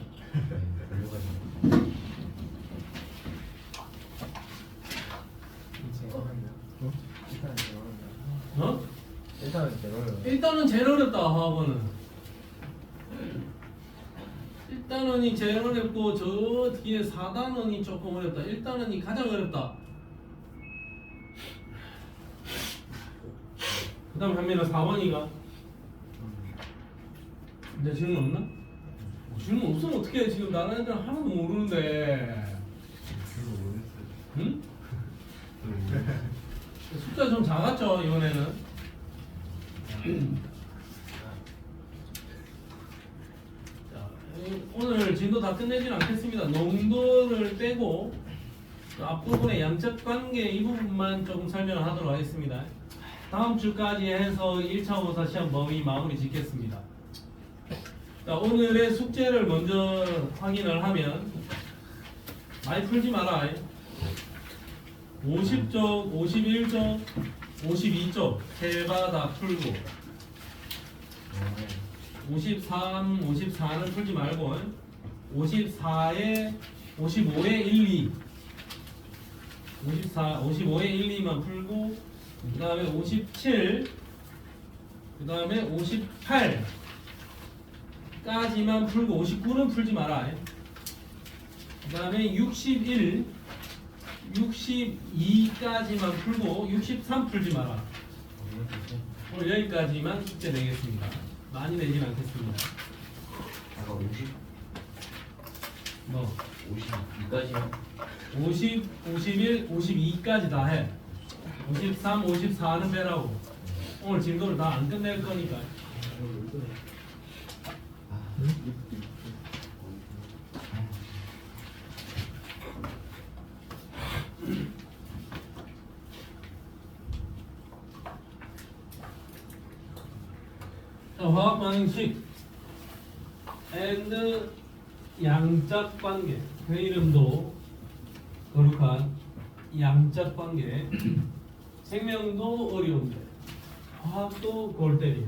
Speaker 1: 어? 일단은 제일 어렵다. 화학원은 일단은이 제일 어렵고 저 뒤에 4단원이 조금 어렵다. 1단원이 가장 어렵다. 그 다음에 한민아 4번이가 내 질문 없나? 질문 없으면 어떡해. 지금 나는 애들 하나도 모르는데. 응? 숫자 좀 작았죠 이번에는. 자, 오늘 진도 다 끝내진 않겠습니다. 농도를 빼고 앞부분의 양적 관계 이 부분만 조금 설명을 하도록 하겠습니다. 다음 주까지 해서 1차 고사 시험 범위 마무리 짓겠습니다. 자, 오늘의 숙제를 먼저 확인을 하면 많이 풀지 마라. 50쪽, 51쪽, 52쪽 세 바 다 풀고 54는 풀지 말고 54에 55에 1, 2 55에 1, 2만 풀고 그 다음에 57 그 다음에 58까지만 풀고 59는 풀지 마라. 그 다음에 61 62까지만 풀고 63 풀지 마라. 오늘 여기까지만 숙제 내겠습니다. 많이 내진 않겠습니다.
Speaker 2: 아까 50,
Speaker 1: 뭐
Speaker 2: 52까지요?
Speaker 1: 50, 51, 52까지 다 해. 53, 54는 빼라고. 오늘 진도를 다 안 끝낼 거니까. 자, 화학 반응식 and 양적 관계. 그 이름도 거룩한 양적 관계. 생명도 어려운데 화학도 골 때리네.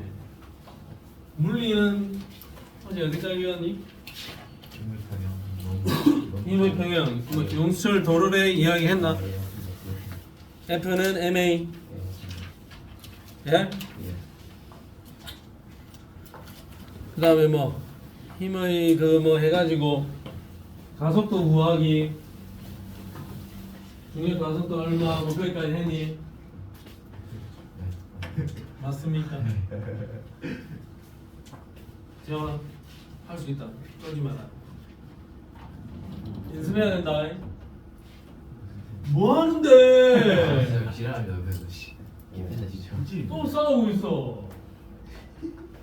Speaker 1: 물리는 어제 어디까지 배웠니? 힘의 평형. 뭐 용수철 도르래 이야기 했나? F는 MA. 예? 그 다음에 뭐 힘의 그 뭐 해가지고 가속도 구하기 중력 가속도 얼마 뭐 거기까지 했니? 맞습니까? 지원아 할 수 있다. 떨지 마라. 연습해야 된다. 뭐 하는데?
Speaker 2: 지랄하며 옆에서 씨. 맨날 진짜.
Speaker 1: 또 싸우고 있어.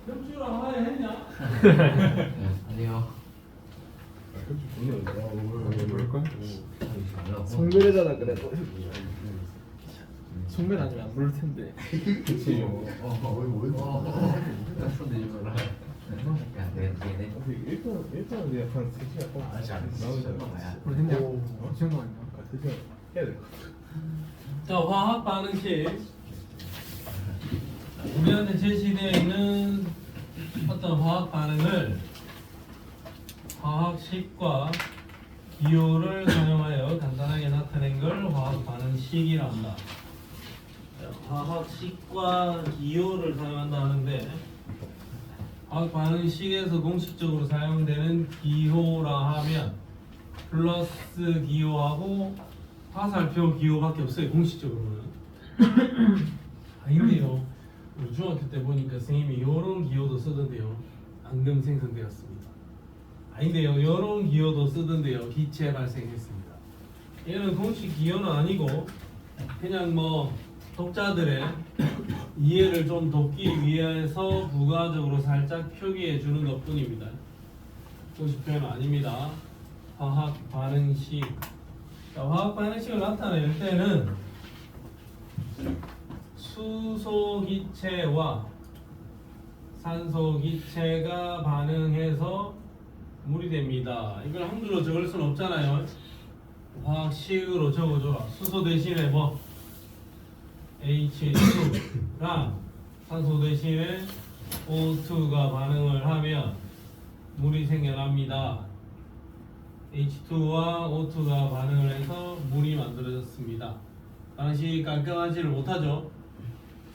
Speaker 1: 협주랑 하야 했냐?
Speaker 2: 아니요.
Speaker 3: 뭐랄까?
Speaker 5: 성별이잖아 그래도.
Speaker 3: 성별 아니면 안 부를 텐데. 그치.
Speaker 2: 손 대지 마라. 야, 내가
Speaker 3: 일단 그냥 한 3시간 동안
Speaker 2: 아직 안 했어.
Speaker 3: 나오잖아.
Speaker 5: 우리 했냐?
Speaker 3: 이 정도 아니야? 3시간 해야 될 것 같아.
Speaker 1: 자, 화학 반응식. 우리한테 제시되어 있는 어떤 화학 반응을 화학식과 기호를 사용하여 간단하게 나타낸 걸 화학 반응식이라 한다. 자, 화학식과 기호를 사용한다 하는데 화학 반응식에서 공식적으로 사용되는 기호라 하면 플러스 기호하고 화살표 기호밖에 없어요. 공식적으로는. 아닌데요. 우리 중학교 때 보니까 선생님이 요런 기호도 쓰던데요. 앙금 생성되었습니다. 아닌데요. 요런 기호도 쓰던데요. 기체 발생했습니다. 얘는 공식 기호는 아니고 그냥 뭐 독자들의 이해를 좀 돕기 위해서 부가적으로 살짝 표기해 주는 것뿐입니다. 공식 표현은 아닙니다. 화학 반응식. 자, 화학 반응식을 나타낼 때는 수소 기체와 산소 기체가 반응해서 물이 됩니다. 이걸 한글로 적을 수는 없잖아요. 화학식으로 적어줘라. 수소 대신에 뭐 H2랑 산소 대신에 O2가 반응을 하면 물이 생겨납니다. H2와 O2가 반응을 해서 물이 만들어졌습니다. 반응식이 깔끔하지를 못하죠.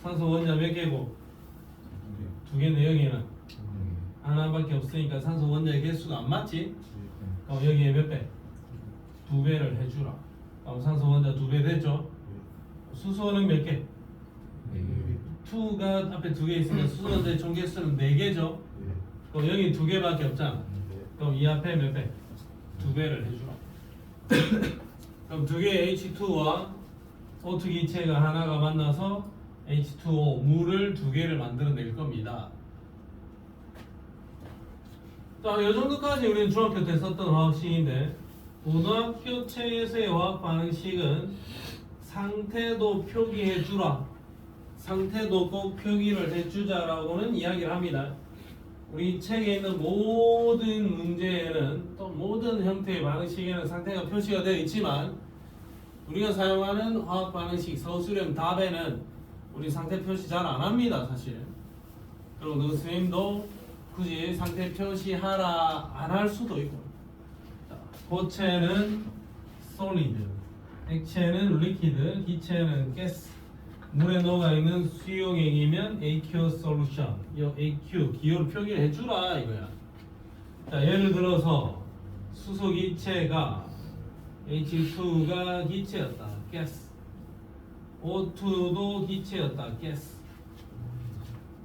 Speaker 1: 산소 원자 몇 개고? 두 개인데 여기는 하나밖에 없으니까 산소 원자의 개수가 안 맞지? 그럼 여기에 몇 배? 두 배를 해주라. 그럼 산소 원자 두 배 됐죠? 수소는 몇 개? 2가 앞에 두 개 있으니까 수소 원자의 총 개수는 4개죠? 그럼 여기 두 개밖에 없잖아. 그럼 이 앞에 몇 배? 두 배를 해주라. 그럼 두 개의 H2와 O2 기체가 하나가 만나서 H2O 물을 두 개를 만들어낼 겁니다. 자, 이 정도까지 우리는 중학교 때 썼던 화학식인데 고등학교 체에서의 화학 반응식은 상태도 표기해 주라. 상태도 꼭 표기를 해주자라고는 이야기를 합니다. 우리 책에 있는 모든 문제에는 또 모든 형태의 반응식에는 상태가 표시가 되어 있지만 우리가 사용하는 화학 반응식 서술형 답에는 우리 상태 표시 잘 안 합니다, 사실. 그리고 너 선생님도 굳이 상태 표시하라 안 할 수도 있고. 자, 고체는 solid, 액체는 liquid, 기체는 gas. 물에 녹아 있는 수용액이면 aqueous solution. 이 AQ 기호로 표기를 해주라 이거야. 자, 예를 들어서 수소기체가 H2가 기체였다, gas. O2도 기체였다, gas.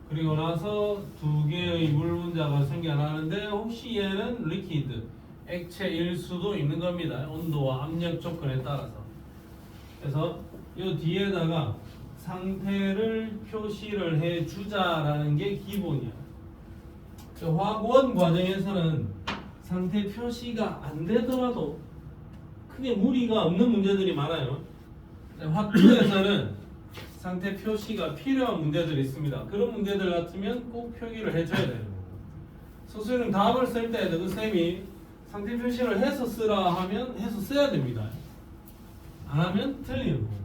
Speaker 1: 그리고 나서 두 개의 물 분자가 생겨나는데 혹시 얘는 liquid, 액체일 수도 있는 겁니다. 온도와 압력 조건에 따라서. 그래서 이 뒤에다가 상태를 표시를 해주자라는 게 기본이야. 화학원 과정에서는 상태 표시가 안 되더라도 크게 무리가 없는 문제들이 많아요. 학교에서는 상태 표시가 필요한 문제들이 있습니다. 그런 문제들 같으면 꼭 표기를 해줘야 되는 거고. 소수는 답을 쓸 때도 그 쌤이 상태 표시를 해서 쓰라 하면 해서 써야 됩니다. 안 하면 틀리는 거고.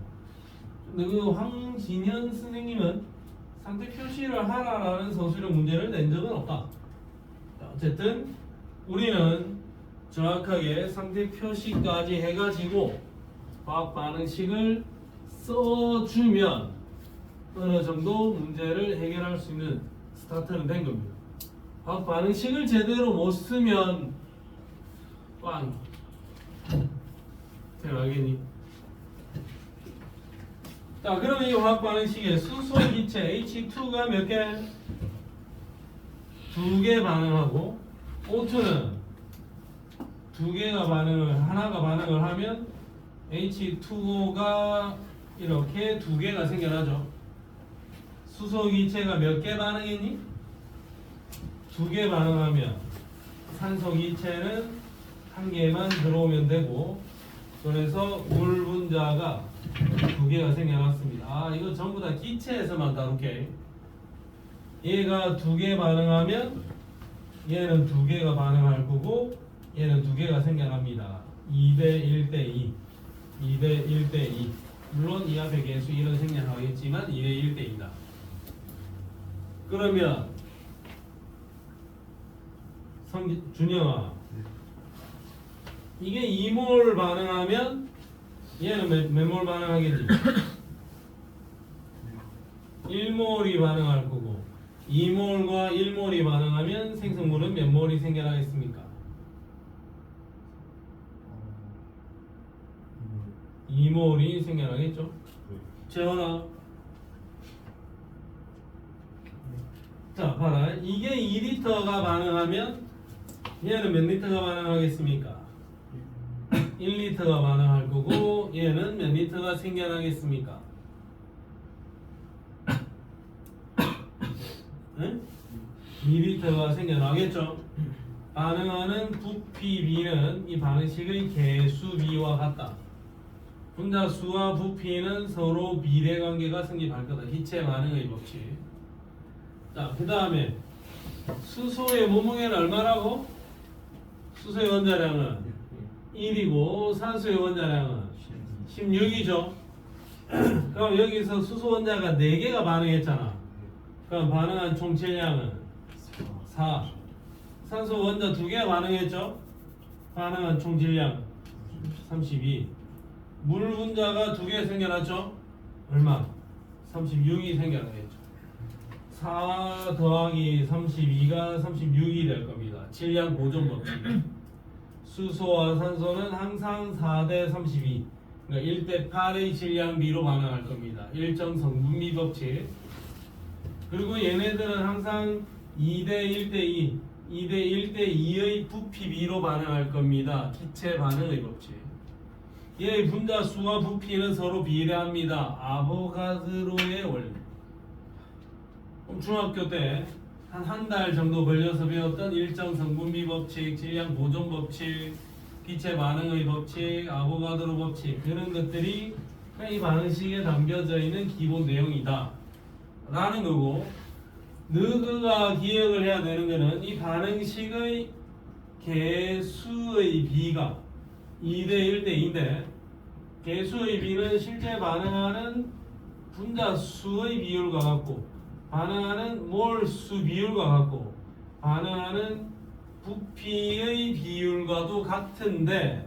Speaker 1: 근데 그 황진현 선생님은 상태 표시를 하라라는 서술형 문제를 낸 적은 없다. 자, 어쨌든 우리는 정확하게 상태 표시까지 해가지고 화학 반응식을 써주면 어느 정도 문제를 해결할 수 있는 스타트는 된 겁니다. 화학 반응식을 제대로 못 쓰면 꽝. 잘 알겠니? 자, 그러면 이 화학 반응식에 수소 기체 H2가 몇 개? 2개 반응하고 O2는 2개가 하나가 반응을 하면 H2O가 이렇게 2개가 생겨나죠. 수소 기체가 몇 개 반응했니? 2개 반응하면 산소 기체는 1개만 들어오면 되고, 그래서 물 분자가 2개가 생겨났습니다. 아, 이거 전부 다 기체에서만 다룰게. 얘가 2개 반응하면 얘는 2개가 반응할 거고, 얘는 2개가 생겨납니다. 2대 1대 2, 2대 1대 2. 물론 이 앞에 개수 1은 생략하겠지만 2대 1대 2다. 그러면 준영아, 이게 2몰 반응하면 얘는 몇 몰 반응하겠지? 1몰이 반응할 거고, 2몰과 1몰이 반응하면 생성물은 몇 몰이 생겨나겠습니까? 2몰이 생겨나겠죠? 재원아, 자 봐라, 이게 2리터가 반응하면 얘는 몇 리터가 반응하겠습니까? 1리터가 반응할 거고, 얘는 몇 리터가 생겨나겠습니까? 네? 2리터가 생겨나겠죠? 반응하는 부피 B는 이 반응식의 개수 B와 같다. 분자 수와 부피는 서로 비례관계가 성립할 거다. 기체 반응의 법칙. 자, 그 다음에 수소의 모공에는 얼마라고? 수소의 원자량은 1이고 산소의 원자량은 16이죠. 그럼 여기서 수소 원자가 4개가 반응했잖아. 그럼 반응한 총 질량은 4. 산소 원자 2개가 반응했죠. 반응한 총 질량 32. 물 분자가 2개 생겨났죠. 얼마? 36이 생겨나겠죠. 4 더하기 32가 36이 될 겁니다. 질량 보존 법칙. 수소와 산소는 항상 4대 32, 그러니까 1대 8의 질량 비로 반응할 겁니다. 일정 성분비 법칙. 그리고 얘네들은 항상 2대 1대 2, 2대 1대 2의 부피 비로 반응할 겁니다. 기체 반응의 법칙. 얘의 분자 수와 부피는 서로 비례합니다. 아보가드로의 원리. 중학교 때 한 달 정도 걸려서 배웠던 일정 성분비 법칙, 질량 보존 법칙, 기체 반응의 법칙, 아보가드로 법칙, 그런 것들이 이 반응식에 담겨져 있는 기본 내용이다 라는 거고, 너가 기억을 해야 되는 거는 이 반응식의 개수의 비가 2대 1대 2인데 개수의 비는 실제 반응하는 분자 수의 비율과 같고 반응하는 몰수 비율과 같고 반응하는 부피의 비율과도 같은데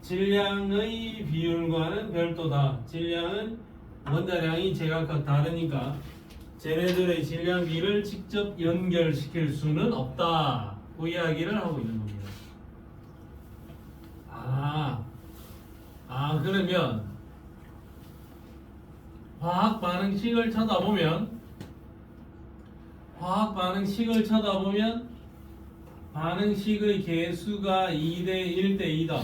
Speaker 1: 질량의 비율과는 별도다. 질량은 원자량이 제각각 다르니까 쟤네들의 질량비를 직접 연결시킬 수는 없다. 그 이야기를 하고 있는 겁니다. 그러면 화학 반응식을 쳐다보면 반응식의 개수가 2대 1대 2다.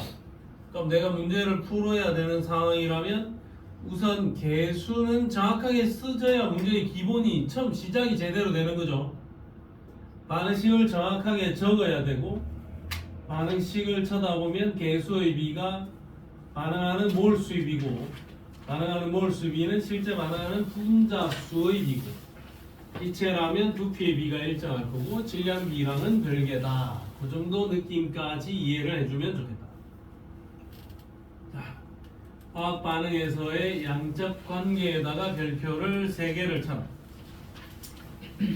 Speaker 1: 그럼 내가 문제를 풀어야 되는 상황이라면 우선 개수는 정확하게 쓰져야 문제의 기본이 처음 시작이 제대로 되는 거죠. 반응식을 정확하게 적어야 되고 반응식을 쳐다보면 개수의 비가 반응하는 몰수의 비고 반응하는 몰수의 비는 실제 반응하는 분자 수의 비고 이체라면 부피의 비가 일정할 거고 질량비랑은 별개다. 그 정도 느낌까지 이해를 해주면 좋겠다. 자, 화학 반응에서의 양적 관계에다가 별표를 3개를 쳐라.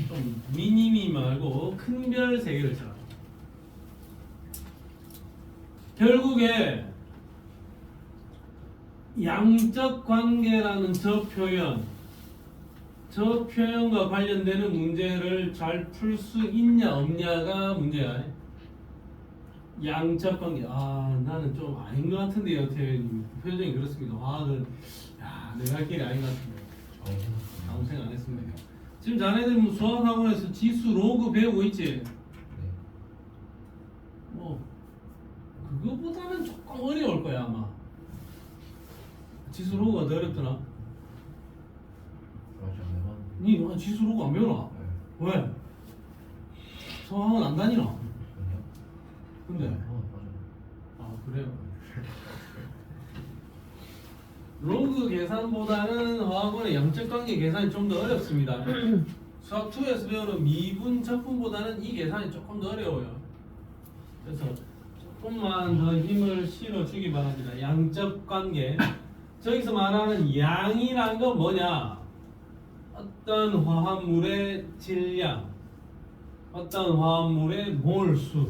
Speaker 1: 좀 미니미 말고 큰 별 3개를 쳐라. 결국에 양적 관계라는 저 표현과 관련되는 문제를 잘 풀 수 있냐 없냐가 문제야. 양적 관계. 나는 좀 아닌 것 같은데요, 태현님. 표정이 그렇습니다. 화학은 내가 할 길이 아닌 것 같은데. 아무 생각 안 했습니다. 지금 자네들 뭐 수학학원에서 지수 로그 배우고 있지? 뭐 그거보다는 조금 어려울 거야 아마. 지수 로그가 더 어렵더나? 니 지수 로그 안 배우나? 왜? 수학학원 안 다니나? 근데 그래요? 로그 계산보다는 화학원의 양적 관계 계산이 좀 더 어렵습니다. 수학 2에서 배우는 미분 적분보다는 이 계산이 조금 더 어려워요. 그래서 조금만 더 힘을 실어주기 바랍니다. 양적 관계. 저기서 말하는 양이란 건 뭐냐? 어떤 화합물의 질량, 어떤 화합물의 몰수,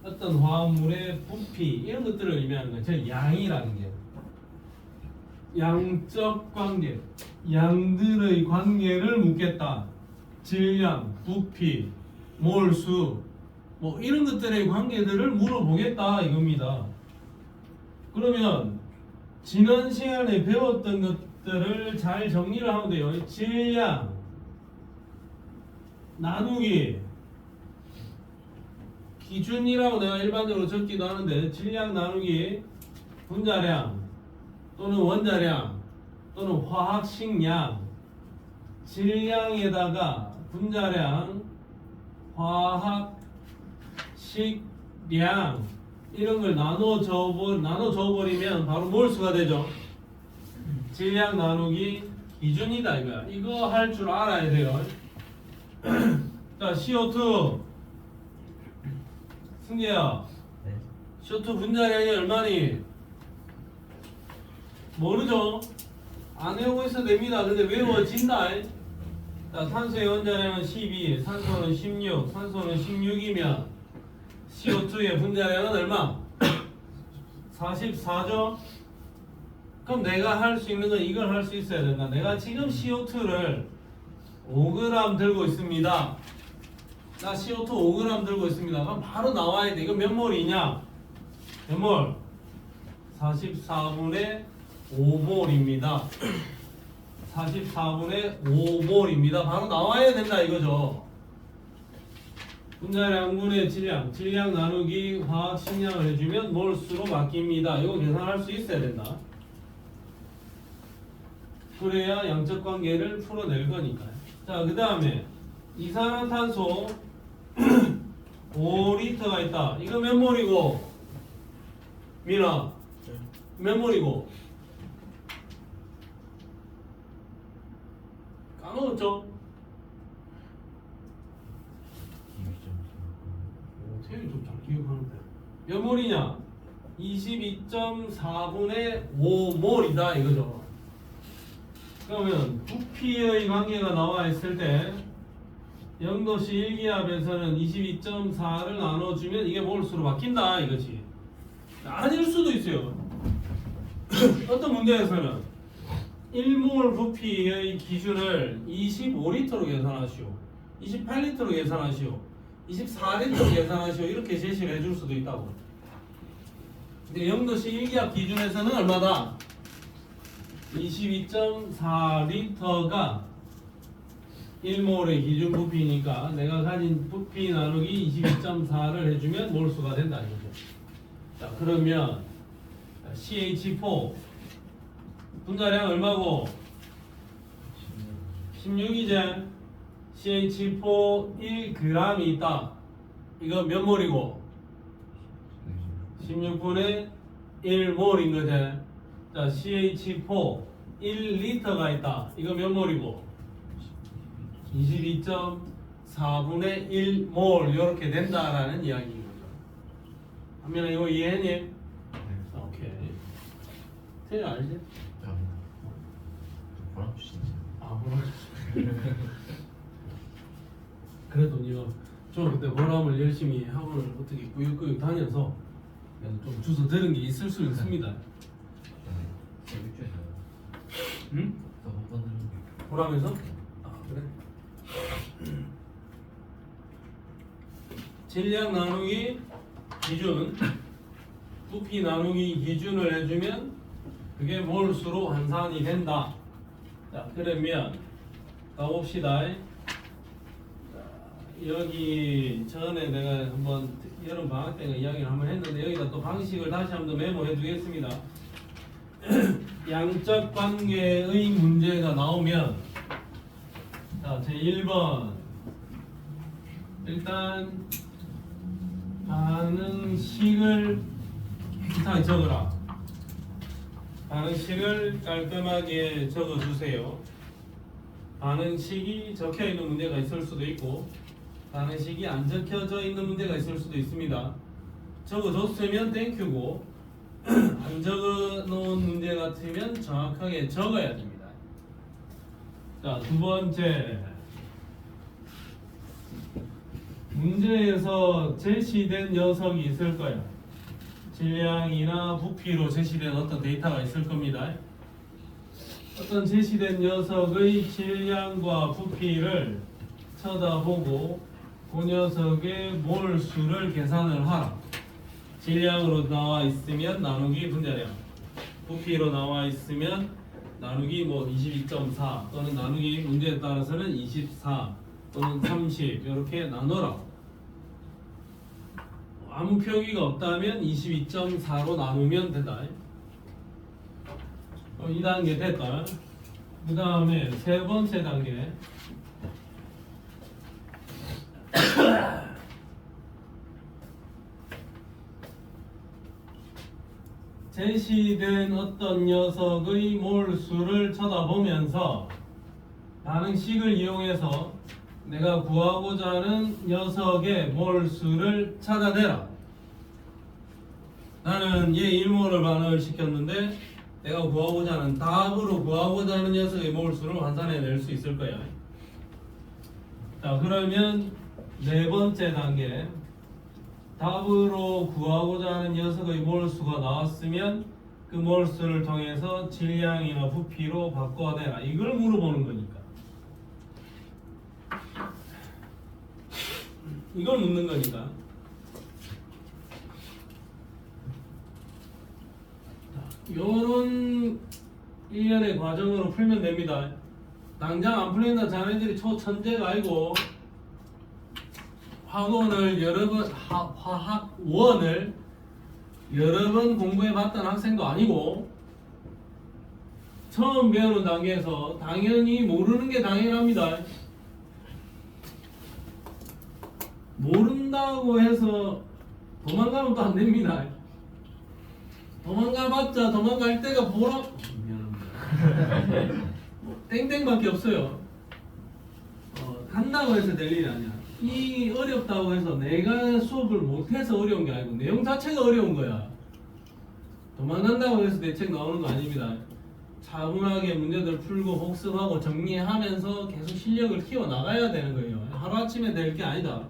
Speaker 1: 어떤 화합물의 부피 이런 것들을 의미하는 거예요. 저 양이라는 게 양적 관계, 양들의 관계를 묻겠다. 질량, 부피, 몰수 뭐 이런 것들의 관계들을 물어보겠다 이겁니다. 그러면 지난 시간에 배웠던 것들을 잘 정리를 하면 돼요. 질량 나누기 기준이라고 내가 일반적으로 적기도 하는데 질량 나누기 분자량 또는 원자량 또는 화학식량 질량에다가 분자량 화학식량 이런 걸 나눠 줘버리면 바로 몰수가 되죠. 질량 나누기 기준이다 이거야. 이거 할 줄 알아야 돼요. 자, CO2 승재야, CO2 분자량이 얼마니? 모르죠? 안 외우고 있어도 됩니다. 근데 외워진다. 자, 탄소의 원자량은 12, 산소는 16, 산소는 16이면 CO2의 분자량은 얼마? 44죠? 그럼 내가 할 수 있는 건 이걸 할 수 있어야 된다. 내가 지금 CO2를 5g 들고 있습니다. 나 CO2 5g 들고 있습니다. 그럼 바로 나와야 돼. 이거 몇 몰이냐? 몇 몰? 44분의 5몰입니다. 44분의 5몰입니다. 바로 나와야 된다 이거죠. 분자량분의 질량, 질량 나누기 화학식량을 해주면 몰수로 바뀝니다. 이거 계산할 수 있어야 된다. 그래야 양적 관계를 풀어낼 거니까요. 자, 그 다음에 이산화탄소 5리터가 있다. 이거 몇 몰이고? 민아, 몇 몰이고? 까먹었죠? 태현이 좀 잘 기억하는데 몇 몰이냐? 22.4분의 5몰이다 이거죠. 그러면 부피의 관계가 나와 있을 때 0도씨 1기압에서는 22.4를 나눠주면 이게 몰수로 바뀐다 이거지. 아닐 수도 있어요. 어떤 문제에서는 1몰 부피의 기준을 25리터로 계산하시오, 28리터로 계산하시오, 24리터로 계산하시오 이렇게 제시를 해줄 수도 있다고. 근데 0도씨 1기압 기준에서는 얼마다? 22.4리터가 1몰의 기준 부피니까 내가 가진 부피 나누기 22.4를 해주면 몰수가 된다 이거죠. 자 그러면 CH4 분자량 얼마고? 16이제 CH4 1g이 있다. 이거 몇 몰이고? 16분의 1몰인 거지. 자 CH4 1리터가 있다. 이거 몇 몰이고? 22.4분의 1몰 이렇게 된다라는 이야기인 거죠. 한민아 이거 이해했니? 오케이. 태희 알지?
Speaker 2: 보람 주시죠.
Speaker 1: 아 보람. 그래도 니가 저 그때 보람을 열심히 학원을 어떻게 꾸역꾸역 다녀서 그래도 좀 주워 들은 게 있을 수 있습니다.
Speaker 2: 일주일에
Speaker 1: 응?
Speaker 2: 또한번 들은
Speaker 1: 보람에서? 아 그래? 질량 나누기 기준, 부피 나누기 기준을 해주면 그게 몰수로 환산이 된다. 자 그러면 가봅시다. 자, 여기 전에 내가 한번 여름 방학 때 이야기를 한번 했는데 여기다 또 방식을 다시 한번 메모해 두겠습니다. 양적 관계의 문제가 나오면 자 제 1번 일단 반응식을 깨끗하게 적어라. 반응식을 깔끔하게 적어주세요. 반응식이 적혀있는 문제가 있을 수도 있고 반응식이 안 적혀져 있는 문제가 있을 수도 있습니다. 적어줬으면 땡큐고 안 적어놓은 문제 같으면 정확하게 적어야 됩니다. 자, 두 번째 문제에서 제시된 녀석이 있을 거야. 질량이나 부피로 제시된 어떤 데이터가 있을 겁니다. 어떤 제시된 녀석의 질량과 부피를 쳐다보고 그 녀석의 몰수를 계산을 하라. 질량으로 나와 있으면 나누기 분자량, 부피로 나와 있으면 나누기 뭐 22.4 또는 나누기 문제에 따라서는 24 또는 30 이렇게 나눠라. 아무 표기가 없다면 22.4로 나누면 된다. 2단계 됐다. 그 다음에 세 번째 단계 제시된 어떤 녀석의 몰수를 쳐다보면서 반응식을 이용해서 내가 구하고자 하는 녀석의 몰수를 찾아내라. 나는 얘 1몰을 반응을 시켰는데 내가 구하고자 하는 답으로 구하고자 하는 녀석의 몰수를 환산해낼 수 있을 거야. 자 그러면 네 번째 단계 답으로 구하고자 하는 녀석의 몰수가 나왔으면 그 몰수를 통해서 질량이나 부피로 바꿔내라. 이걸 물어보는 거니까. 이걸 묻는 거니까. 요런 일련의 과정으로 풀면 됩니다. 당장 안 풀린다 자네들이 초천재가 아니고 화학원을 여러 번 공부해봤던 학생도 아니고 처음 배우는 단계에서 당연히 모르는 게 당연합니다. 모른다고 해서 도망가면 또 안 됩니다. 도망가봤자 도망갈 때가 미안합니다. 땡땡밖에 없어요. 한다고 해서 될 일이 아니야. 이 어렵다고 해서 내가 수업을 못해서 어려운 게 아니고 내용 자체가 어려운 거야. 도망간다고 해서 대책 나오는 거 아닙니다. 차분하게 문제들 풀고 복습하고 정리하면서 계속 실력을 키워 나가야 되는 거예요. 하루아침에 될 게 아니다.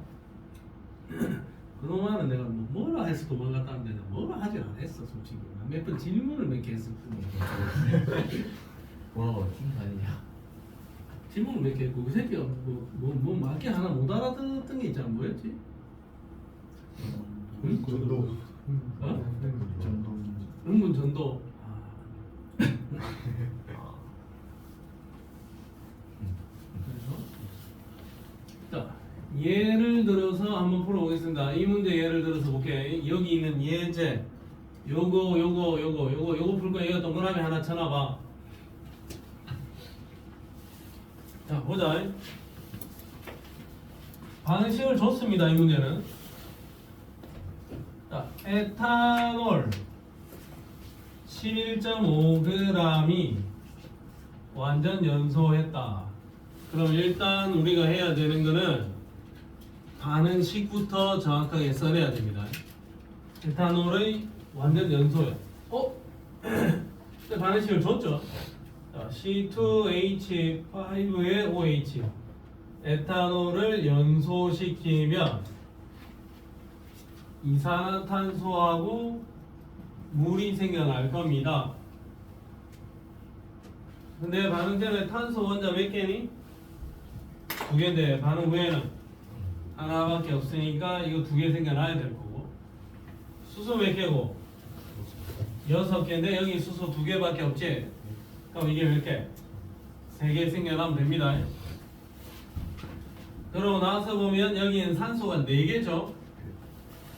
Speaker 1: 그동안은 내가 뭐라 해서 도망갔다는데 뭐라 하진 않았어 솔직히. 몇 번 질문을 몇 개 했을 뿐이야.
Speaker 2: 와 킹판이야.
Speaker 1: 질문을 몇 개 했고 그 새끼가 뭐 맞게 하나 못 알아듣던 게 있잖아. 뭐였지? 응?
Speaker 5: 전도.
Speaker 1: 어?
Speaker 5: 전도.
Speaker 1: 응문 전도. 그래서 자 예를 들어서 한번 풀어보겠습니다. 이 문제 예를 들어서 볼게. 여기 있는 예제 요거 풀 거야. 이거 동그라미 하나 쳐놔봐. 자 보자. 반응식을 줬습니다. 이 문제는 자 에탄올 11.5g이 완전 연소했다. 그럼 일단 우리가 해야 되는 거는 반응식부터 정확하게 써내야 됩니다. 에탄올의 완전 연소야. 반응식을 줬죠. 자, C2H5의 OH 에탄올을 연소시키면 이산화탄소하고 물이 생겨날 겁니다. 근데 반응 전에 탄소 원자 몇 개니? 2개인데 반응 후에는 하나밖에 없으니까 이거 2개 생겨나야 될 거고. 수소 몇 개고? 6개인데 여기 수소 2개밖에 없지? 그럼 이게 몇 개? 3개 생겨나면 됩니다. 그러고 나서 보면 여기는 산소가 4개죠?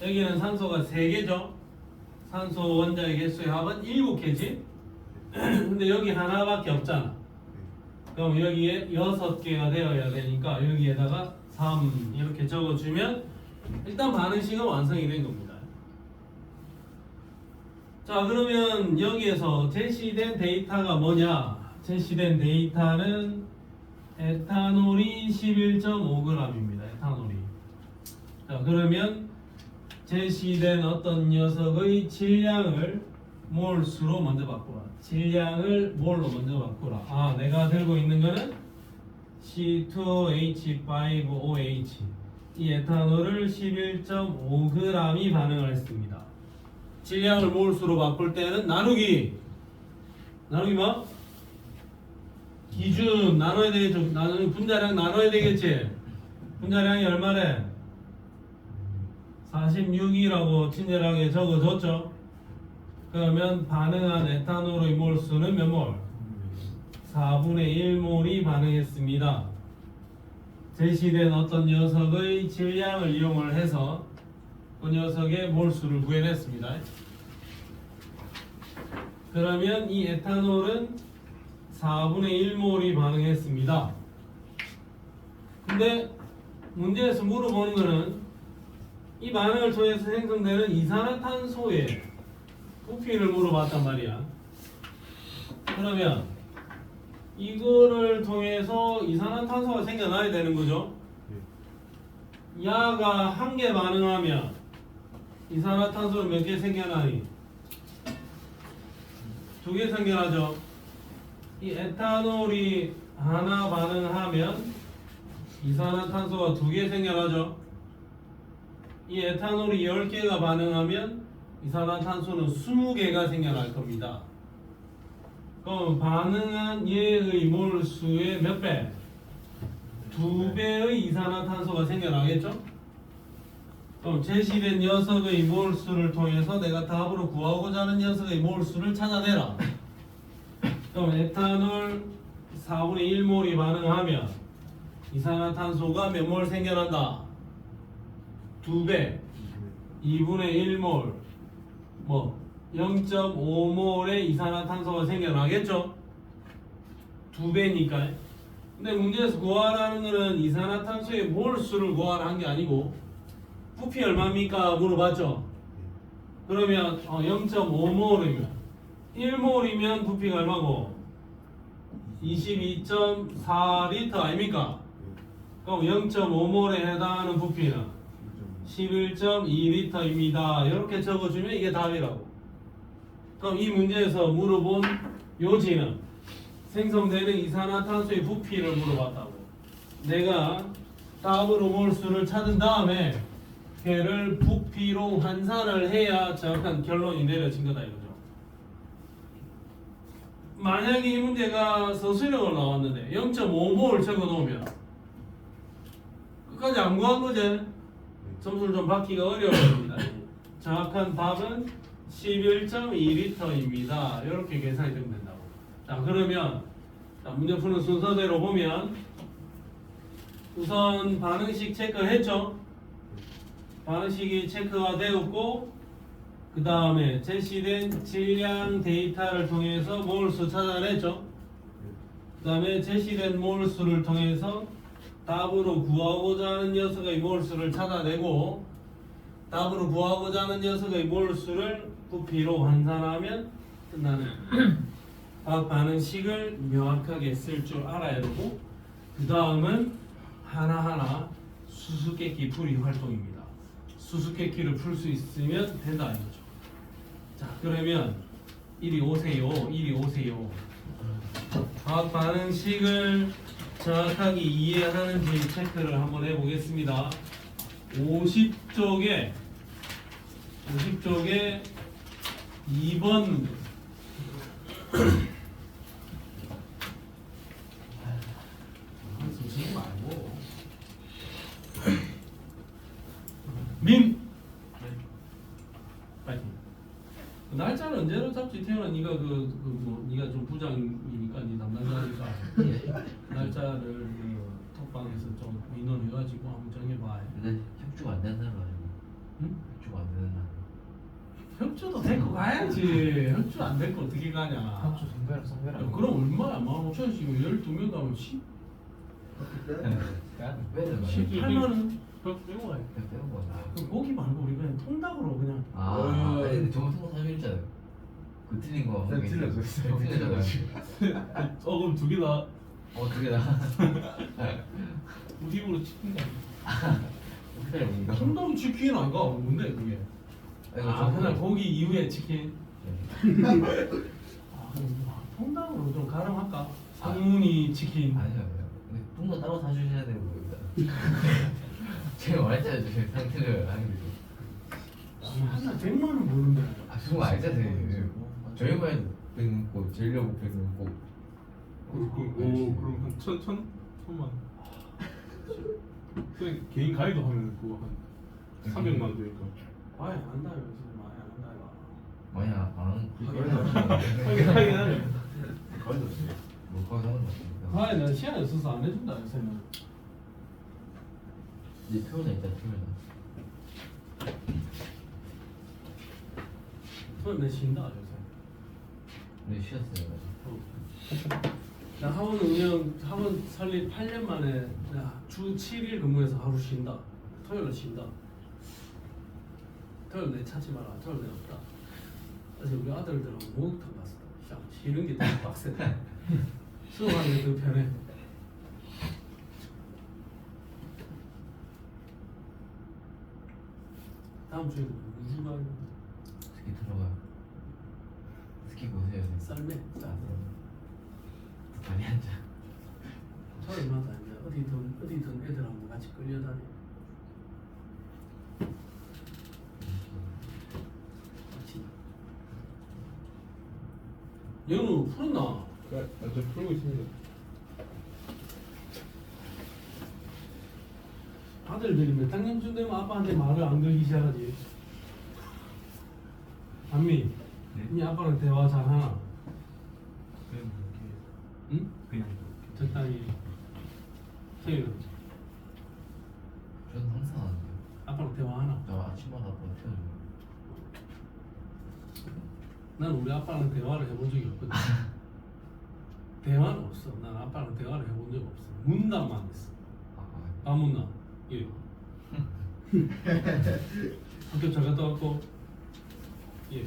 Speaker 1: 여기는 산소가 3개죠? 산소 원자의 개수의 합은 7개지? 근데 여기 하나밖에 없잖아. 그럼 여기에 6개가 되어야 되니까 여기에다가 3 이렇게 적어주면 일단 반응식은 완성이 된 겁니다. 자 그러면 여기에서 제시된 데이터가 뭐냐? 제시된 데이터는 에탄올이 11.5g입니다. 에탄올이. 자 그러면 제시된 어떤 녀석의 질량을 몰수로 먼저 바꾸라. 질량을 몰로 먼저 바꾸라. 아, 내가 들고 있는 거는 C2H5OH. 이 에탄올을 11.5g이 반응을 했습니다. 질량을 몰수로 바꿀 때는 나누기. 나누기 뭐? 기준 나눠야 되겠죠. 나누기 분자량 나눠야 되겠지. 분자량이 얼마래? 46이라고 친절하게 적어줬죠. 그러면 반응한 에탄올의 몰수는 몇 몰? 4분의 1몰이 반응했습니다. 제시된 어떤 녀석의 질량을 이용을 해서 그 녀석의 몰수를 구해냈습니다. 그러면 이 에탄올은 4분의 1몰이 반응했습니다. 근데 문제에서 물어보는 거는 이 반응을 통해서 생성되는 이산화탄소의 부피를 물어봤단 말이야. 그러면 이거를 통해서 이산화탄소가 생겨나야 되는 거죠. 야가 한 개 반응하면 이산화탄소는 몇 개 생겨나니? 2개 생겨나죠. 이 에탄올이 하나 반응하면 이산화탄소가 2개 생겨나죠. 이 에탄올이 10개가 반응하면 이산화탄소는 20개가 생겨날 겁니다. 그럼 반응한 얘의 몰수의 몇 배? 2배의 이산화탄소가 생겨나겠죠? 그럼 제시된 녀석의 몰수를 통해서 내가 답으로 구하고자 하는 녀석의 몰수를 찾아내라. 그럼 에탄올 4분의 1몰이 반응하면 이산화탄소가 몇 몰 생겨난다? 2배 2분의 1몰 뭐 0.5몰의 이산화탄소가 생겨나겠죠? 2배니까. 근데 문제에서 구하라는 거는 이산화탄소의 몰수를 구하라는 게 아니고 부피 얼마입니까? 물어봤죠? 그러면 0.5몰이면 1몰이면 부피가 얼마고? 22.4리터 아닙니까? 그럼 0.5몰에 해당하는 부피는 11.2리터입니다. 이렇게 적어주면 이게 답이라고. 그럼 이 문제에서 물어본 요지는 생성되는 이산화탄소의 부피를 물어봤다고. 내가 답으로 몰수를 찾은 다음에 걔를 부피로 환산을 해야 정확한 결론이 내려진 거다 이거죠. 만약에 이 문제가 서술형으로 나왔는데 0.5몰 적어놓으면 끝까지 안 구한 거지. 점수를 좀 받기가 어려워집니다. 정확한 답은 11.2L입니다. 이렇게 계산이 되면 된다고. 자, 그러면 자, 문제 푸는 순서대로 보면 우선 반응식 체크했죠. 반응식이 체크가 되었고 그 다음에 제시된 질량 데이터를 통해서 몰수 찾아냈죠. 그 다음에 제시된 몰수를 통해서 답으로 구하고자 하는 녀석의 몰수를 찾아내고 답으로 구하고자 하는 녀석의 몰수를 부피로 환산하면 끝나는 화학 반응식을 명확하게 쓸 줄 알아야 되고 그 다음은 하나하나 수수께끼 풀이 활동입니다. 수수께끼를 풀 수 있으면 된다 이거죠. 자, 그러면 이리 오세요. 이리 오세요. 화학 반응식을 정확하게 이해하는지 체크를 한번 해보겠습니다. 50쪽에 2번 쓰지 말고 민 파이팅. 날짜는 언제로 잡지? 태연아, 네가 뭐 네가 좀 부장이니까 네 담당자니까 날짜를 그 톡방에서 좀 민원해가지고 한번 정해봐.
Speaker 2: 근데 협조가 안 되는 사람 아니고.
Speaker 1: 응?
Speaker 2: 협조가 안 되는 사람.
Speaker 1: 협조도 데리고 가야지. 협조 안 데리고 어떻게 가냐?
Speaker 3: 합주 선배랑 선배랑.
Speaker 1: 야, 그럼 얼마야? 15,000원씩이면 12명 가면 10?
Speaker 2: 빼는 거야.
Speaker 1: 18만 원? 그거 빼고 가야 돼.
Speaker 2: 그냥 빼는 거야.
Speaker 1: 그럼 고기 말고 우리 그냥 통닭으로 그냥.
Speaker 2: 아, 아니, 근데 저번 통과 사실 있잖아요. 그 틀린 거.
Speaker 3: 네, 틀려졌어요.
Speaker 2: 틀려졌어요.
Speaker 1: 그럼 두 개 다.
Speaker 2: 두 개 다.
Speaker 1: 우리 입으로 치킨 거.
Speaker 2: 어떻게 알고 이거?
Speaker 1: 통닭이 치킨 아닌가? 뭔데 그게? 아, 그냥 고기 이후에 치킨. 아, 그럼 통닭으로 좀 가름할까? 상문이 치킨.
Speaker 2: 아니요. 근데 통과 따로 사주셔야 되고 일단. 제가 말했잖아요. 제 상태를 하는 게.
Speaker 1: 하나 100만 원 모르는데.
Speaker 2: 그거 알잖아요. 저희 말도 100 넘고 제일려고 100 넘고.
Speaker 6: 그럼 한 천만. 그냥 개인 가이드 하면 그거 한 300만 원 되니까.
Speaker 1: 아예 안다요 요새 많이 안 한다요.
Speaker 2: 많이 안
Speaker 6: 하긴 하네. 가이드.
Speaker 2: 뭐 그거 하는 거 같아요.
Speaker 1: 아예 내가 시간이 없어서 안 해준다 요새는.
Speaker 2: 이제 토요일에 있다 토요일에.
Speaker 1: 토요일 내 쉰다 요새.
Speaker 2: 근데 쉬었어요.
Speaker 1: 나 학원 설립 8년 만에 주 7일 근무해서 하루 쉰다. 토요일은 쉰다. 토요일 내 찾지 마라. 토요일 내 없다. 그래서 우리 아들들하고 목욕탕 갔어. 쉬는 게 더 빡세다. 수업하는 게 더 편해. 다음 주에는 무슨 날?
Speaker 2: 스키 들어가요. 스키 보세요.
Speaker 1: 썰매.
Speaker 2: 많이 앉아.
Speaker 1: 토요일마다 이제 어디든 애들하고 같이 끌려다니. 같이. 연우 풀었나?
Speaker 6: 네, 저 풀고 있습니다.
Speaker 1: 아들들이 몇 학년쯤 되면 아빠한테 말을 안 걸기 시작하지. 안미, 네 아빠랑 대화 잘하나?
Speaker 4: 그냥 그렇게
Speaker 1: 응?
Speaker 4: 그냥
Speaker 1: 적당히. 태윤은
Speaker 2: 저는 항상 안 돼요.
Speaker 1: 아빠랑 대화하나?
Speaker 2: 저 아침마다 아빠 태워줘요.
Speaker 1: 난 우리 아빠랑 대화를 해본 적이 없거든. 대화는 없어. 난 아빠랑 대화를 해본 적 없어. 문답만 했어.
Speaker 2: 아,
Speaker 1: 아무나. 예. 학교 잘 갔다 왔고. 예.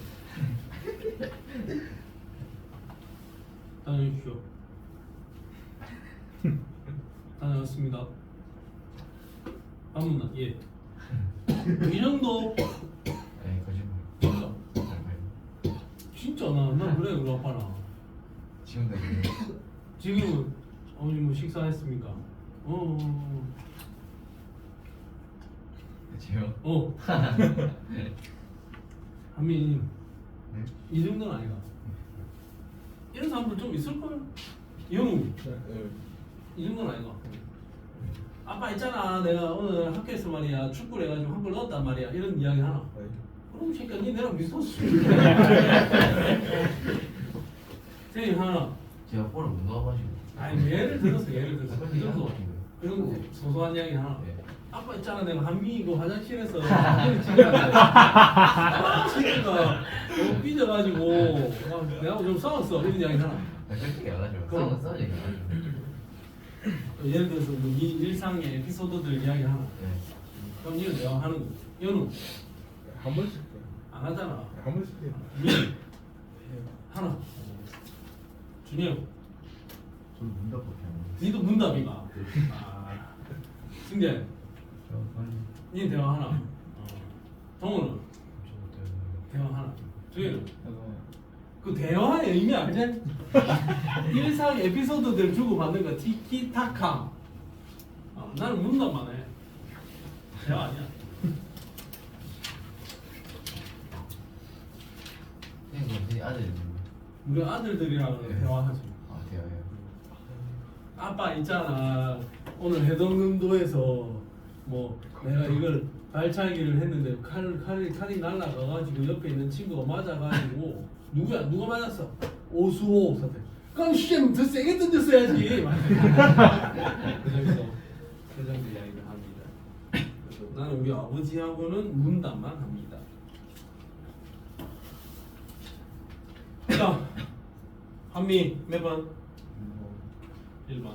Speaker 1: 다녀오십시오. 다녀왔습니다. 아무나. 예. 이 정도.
Speaker 2: 네, 거짓말.
Speaker 1: 진짜.
Speaker 2: 잘
Speaker 1: 진짜 나 그래 우리 아빠랑.
Speaker 2: 지금도 그래요.
Speaker 1: 지금은 어머니 뭐 식사했습니까?
Speaker 2: 그치요?
Speaker 1: 한민
Speaker 2: 네?
Speaker 1: 이 정도는 아니가. 이런 사람들 좀 있을 걸. 영우 이 정도는 아니가. 아빠 있잖아 내가 오늘 학교에서 말이야 축구를 해가지고 한 골 넣었단 말이야 이런 이야기 하나. 그럼 새끼야 니 내랑 비슷했어. 선생님 하나.
Speaker 2: 제가 볼을 못 넣어가지고.
Speaker 1: 아니 예를 들어서 그 정도 소소한 이야기 하나.
Speaker 2: 네.
Speaker 1: 아빠 있잖아 내가 한미 이거 화장실에서 사진을 찍었는데 새끼가 너무 삐져가지고 막 내가 좀 싸웠어 이런 이야기 하나.
Speaker 2: 솔직히 안 하죠.
Speaker 1: 그럼.
Speaker 2: 싸우지 안 하죠.
Speaker 1: 예를 들어서 뭐이 일상의 에피소드들 이야기 하나.
Speaker 2: 네.
Speaker 1: 그럼 이거 내가 하는 거. 연우
Speaker 5: 한 번씩 해요.
Speaker 1: 안 하잖아.
Speaker 5: 한 번씩 해요.
Speaker 1: 미 하나. 준영
Speaker 2: 저는 문답밖에 안 해요.
Speaker 1: 니도 문답이가. 승재
Speaker 2: 저 빨리.
Speaker 1: 니 대화 하나. 동훈은 대화 하나. 주현은 그 대화의 의미 알지? 일상 에피소드들 주고받는 거 티키타카. 나는 문답만 해. 대화 아니야.
Speaker 2: 선생님 아들
Speaker 1: 우리 아들들이랑
Speaker 2: 네.
Speaker 1: 대화하지.
Speaker 2: 아 대화요.
Speaker 1: 아빠 있잖아 오늘 해동릉도에서 뭐 내가 이걸 발차기를 했는데 칼이 날라가가지고 옆에 있는 친구가 맞아가지고 누가 맞았어? 오수호 사태. 그럼 시험 더 세게 던졌어야지. 그 정도 이야기를 합니다. 그래서 나는 우리 아버지하고는 문담만 합니다. 자, 한미 몇 번? 1번.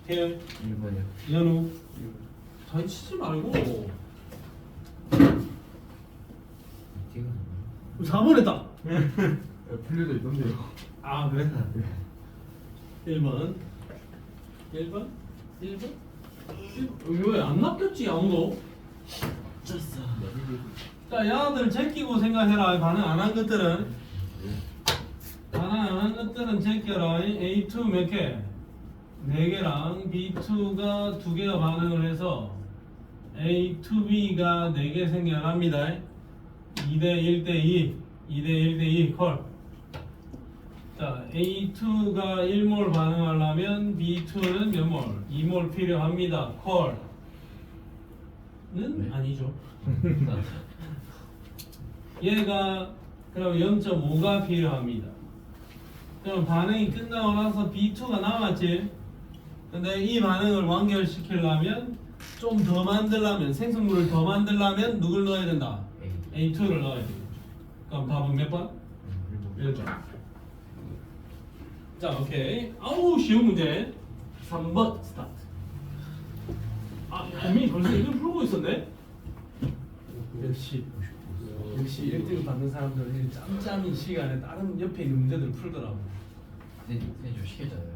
Speaker 1: 태연,
Speaker 2: 1번이요.
Speaker 1: 연우. 잘 치지 말고.
Speaker 2: 지금
Speaker 1: 4번 했다.
Speaker 5: 풀려져 있던데요.
Speaker 1: 아 그래? 1번. 1번? 1번? 왜 안 낚였지 아무도?
Speaker 2: 졌어.
Speaker 1: 자 야들 제끼고 생각해라. 반응 안 한 것들은 반응 안 한 것들은 제껴라. A2 몇 개? 4개랑 B2가 2개가 반응을 해서 A2B가 4개 생겨납니다. 2대 1대 2 2대 1대 2 콜. 자 A2가 1몰 반응하려면 B2는 몇 몰? 2몰 필요합니다. 콜. 는
Speaker 2: 네.
Speaker 1: 아니죠. 얘가 그럼 0.5가 필요합니다. 그럼 반응이 끝나고 나서 B2가 남았지. 근데 이 반응을 완결시키려면 좀 더 만들려면 생성물을 더 만들려면 누굴 넣어야 된다? A2를 넣어야 돼. 그럼 답은 몇 번? 1번. 자, 오케이. 아우 쉬운 문제. 3번 스타트. 아, 현민이 벌써 이걸 풀고 있었네. 역시 1등 받는 사람들은 짬짬이 시간에 다른 옆에 있는 문제들을 풀더라고.
Speaker 2: 선생님 좀 시켰잖아요.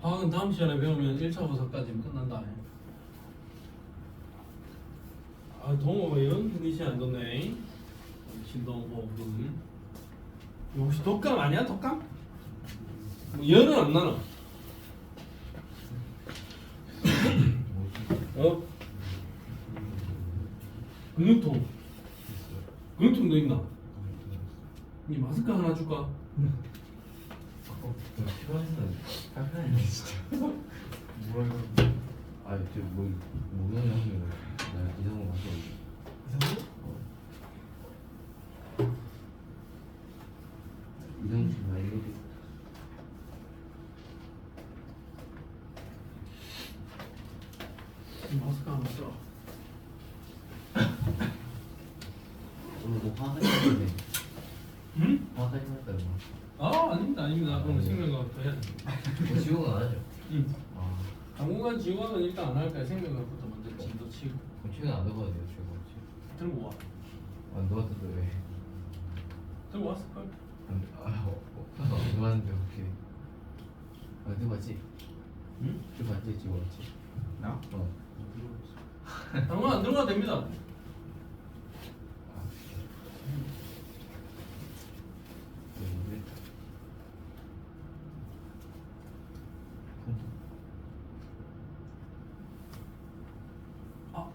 Speaker 1: 화학은 다음 시간에 배우면 1차 부사까지는 끝난다. 아, 동호가 영 컨디션 안 좋네. 신동호군. 혹시 독감 아니야? 독감? 뭐 열은 안 나나? 어? 근육통. 근육통도 있나? 니 마스크 하나 줄까?
Speaker 2: 필요해서는 깜깜했네 진짜. 뭐야 이거? 아 이제 뭐 모르는 형이 내가 이상한 거 가서 이상한 거? 이상한 거 이거
Speaker 1: 마스크 한번 써.
Speaker 2: 오늘 뭐 화까지 했네.
Speaker 1: 응?
Speaker 2: 화까지 했다 이거.
Speaker 1: 아닙니다. 그럼 생명과학부터 해야 돼.
Speaker 2: 뭐 지우가 안 하죠?
Speaker 1: 응.
Speaker 2: 아,
Speaker 1: 당분간 지우학은 일단 안 할까요? 생명과학부터 먼저 진도 치고.
Speaker 2: 그럼 최근 안 들어가도 돼요 최근.
Speaker 1: 들고 와.
Speaker 2: 안 들어갔는데 왜?
Speaker 1: 들고 왔을걸?
Speaker 2: 안 들어갔는데 어떻게? 안 들어갔지?
Speaker 1: 응?
Speaker 2: 들어갔지 지금 왔지?
Speaker 5: 나?
Speaker 2: 어.
Speaker 1: 당분 안 들어가도 됩니다. 아,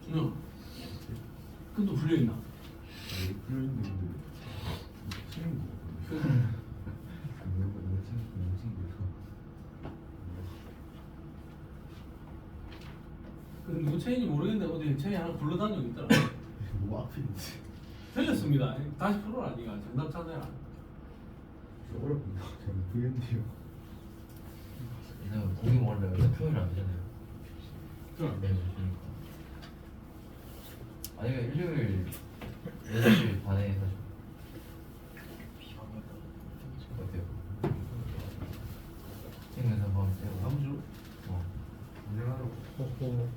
Speaker 1: 준영. 근도 불려있나?
Speaker 5: 왜 풀렸는데 치는 거
Speaker 1: 그 누구 체인지 모르겠는데 어디 체인 하나 굴러다니고 있더라.
Speaker 5: 뭐 앞인데
Speaker 1: 틀렸습니다. 다시 풀어라 니가 정답 찾아라.
Speaker 5: 어렵다 저는 풀렸는데요
Speaker 2: 왜냐면 고기 먹으려면 일단 토요일 안 되잖아요.
Speaker 1: 그럼.
Speaker 2: 네, 그러니까. 아니면 일요일 8시 반에 해서 어때요? 생면서 한번 떼고
Speaker 5: 다음 주
Speaker 2: 어,
Speaker 5: 운전하라고
Speaker 2: 어때요?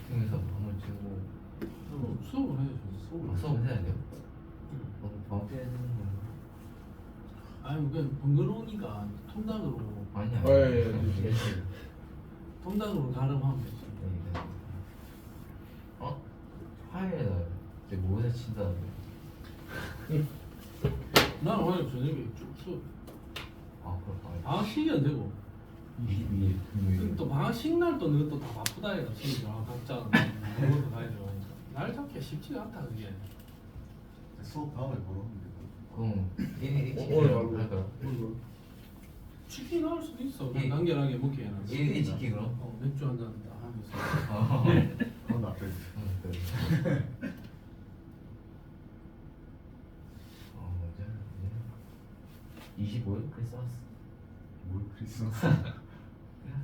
Speaker 2: 생면서 한번 떼고
Speaker 1: 수업을 해야죠.
Speaker 2: 수업은 해야 돼요? 방학 때 해야 되는 거예요?
Speaker 1: 아니 그냥 번거로우니까 통닭으로
Speaker 2: 아니
Speaker 5: 예, 예, 예.
Speaker 1: 통닭으로 가름하면 되지.
Speaker 2: 네. 어? 화요일에 내 모에서 친다는데.
Speaker 1: 나는 오늘 저녁에 쭉 수업.
Speaker 2: 아 그렇다.
Speaker 1: 방학식이 안 되고.
Speaker 2: 22일 금요일.
Speaker 1: 또 방학식 날또 너가 또 다 바쁘다 해가 친구들아 각자 먹어서 가야죠. 날 잡기가 쉽지가 않다 그게.
Speaker 5: 수업 다음에 벌었는데
Speaker 2: 그럼 얘네
Speaker 5: 오늘 말고
Speaker 2: 할까요?
Speaker 1: 치킨 나올 수도 있어.
Speaker 2: 예.
Speaker 1: 그냥 간결하게 먹게 해놔.
Speaker 2: 얘네 치킨 그럼?
Speaker 1: 맥주 한잔 다 하면서.
Speaker 5: 그건 앞에
Speaker 2: 그래. 맞아. 25일 크리스마스.
Speaker 5: 뭘 크리스마스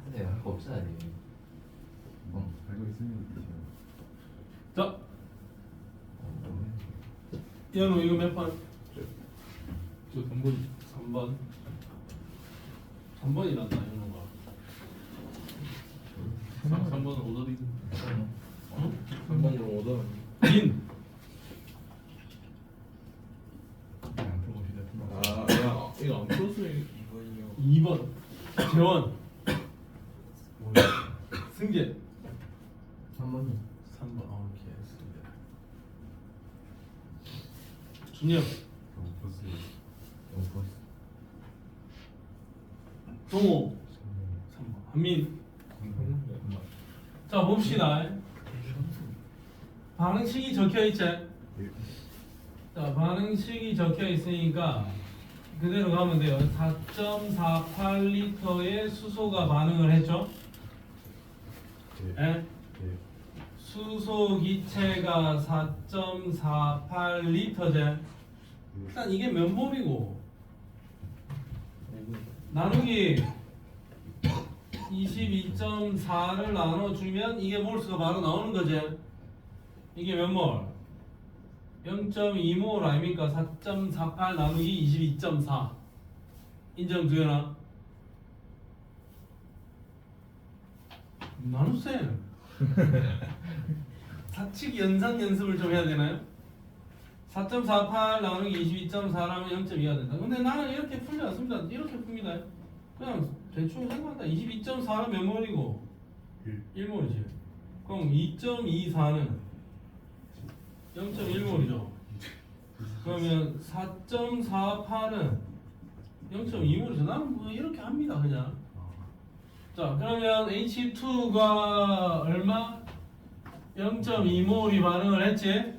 Speaker 2: 근데 할거 없잖아 니.
Speaker 5: 알고 있으면 되죠
Speaker 1: 자, 연우 이거 몇 번?
Speaker 6: 저 단번이
Speaker 1: 3번. 3번이란다 연우가.
Speaker 6: 3번은 오더리.
Speaker 5: 3번으로 얻어
Speaker 1: 민.
Speaker 5: 안 풀고 시작
Speaker 6: 야 이거 안 풀었으면
Speaker 5: 2번이요
Speaker 1: 2번. 재원. 승재.
Speaker 5: 3번이
Speaker 1: 3번. 오케이. 승재. 준영. 동호. 3번. 한민. 자 봅시다. 반응식이 적혀 있지. 자 반응식이 적혀 있으니까 그대로 가면 돼요. 4.48리터의 수소가 반응을 했죠. 예? 수소 기체가 4.48리터제. 일단 이게 몇 몰이고 나누기 22.4를 나눠주면 이게 몰수가 바로 나오는 거지. 이게 몇 몰? 0.2몰 아닙니까? 4.48 나누기 22.4 인정 주연아? 나눗셈 사칙 연산 연습을 좀 해야 되나요? 4.48 나누기 22.4라면 0.2가 된다. 근데 나는 이렇게 풀지 않습니다. 이렇게 풉니다. 그냥 대충 생각한다. 22.4는 몇 몰이고? 1몰이지. 그럼 2.24는 0.1몰이죠. 그러면 4.48은 0.2몰이죠. 나는 뭐 이렇게 합니다. 그냥. 자, 그러면 H2가 얼마? 0.2몰이 반응을 했지?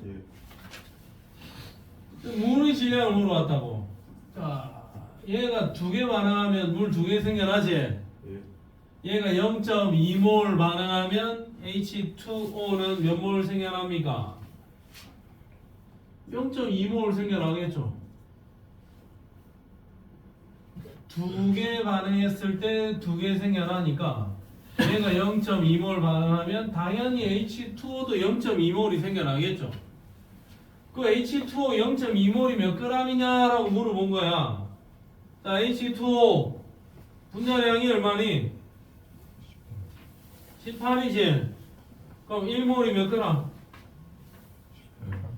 Speaker 1: 물의 질량을 물어봤다고. 자, 얘가 2개 반응하면 물 2개 생겨나지? 얘가 0.2몰 반응하면 H2O는 몇 몰 생겨납니까? 0.2몰 생겨나겠죠. 2개 반응했을 때 2개 생겨나니까 얘가 0.2몰 반응하면 당연히 H2O도 0.2몰이 생겨나겠죠. 그 H2O 0.2몰이 몇 g이냐라고 물어본 거야. 자, H2O 분자량이 얼마니? 18이지. 그럼 1몰이 몇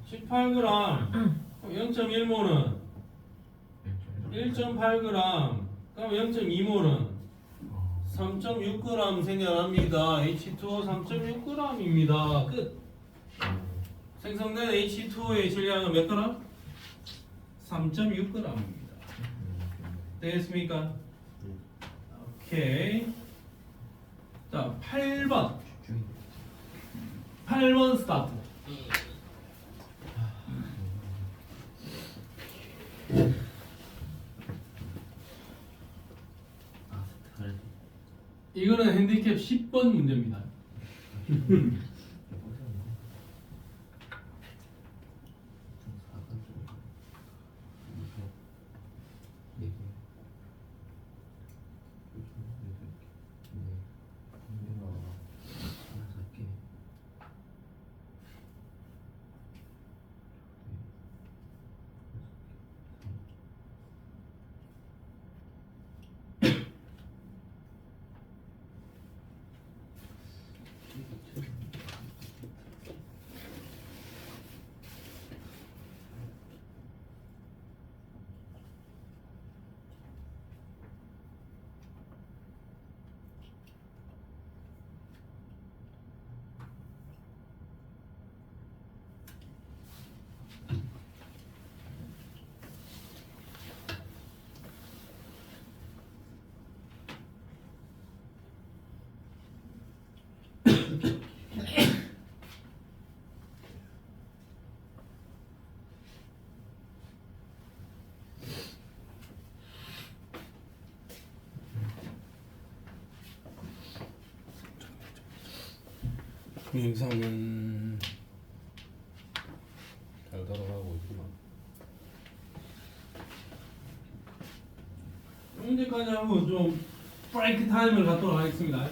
Speaker 1: g? 18g. 0.1몰은 1.8g. 그럼 0.2몰은 3.6g 생겨납니다. H2O 3.6g입니다. 끝. 생성된 H2O의 질량은 몇 g? 3.6g입니다. 되겠습니까? 오케이. 자, 8번. 8번 스타트. 이거는 핸디캡 10번 문제입니다.
Speaker 6: 동영상은 잘 돌아가고 있구만.
Speaker 1: 문제까지 하고 좀 브레이크 타임을 갖도록 하겠습니다.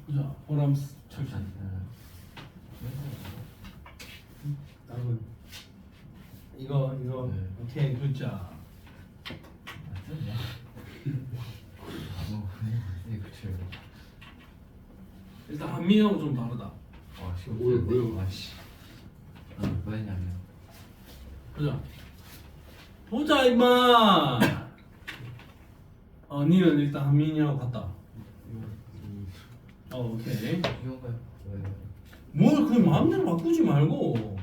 Speaker 1: 보자, 보람스 철산. 다음은 이거
Speaker 2: 네.
Speaker 1: 오케이 굿자. 일단 한미하고 좀 다르다.
Speaker 6: 왜요?
Speaker 2: 아씨. 왜냐면
Speaker 1: 보자. 보자 임마. 니는 일단 한민이하고 같다. 오케이.
Speaker 2: 이건가요? 왜?
Speaker 1: 뭘 그 마음대로 바꾸지 말고.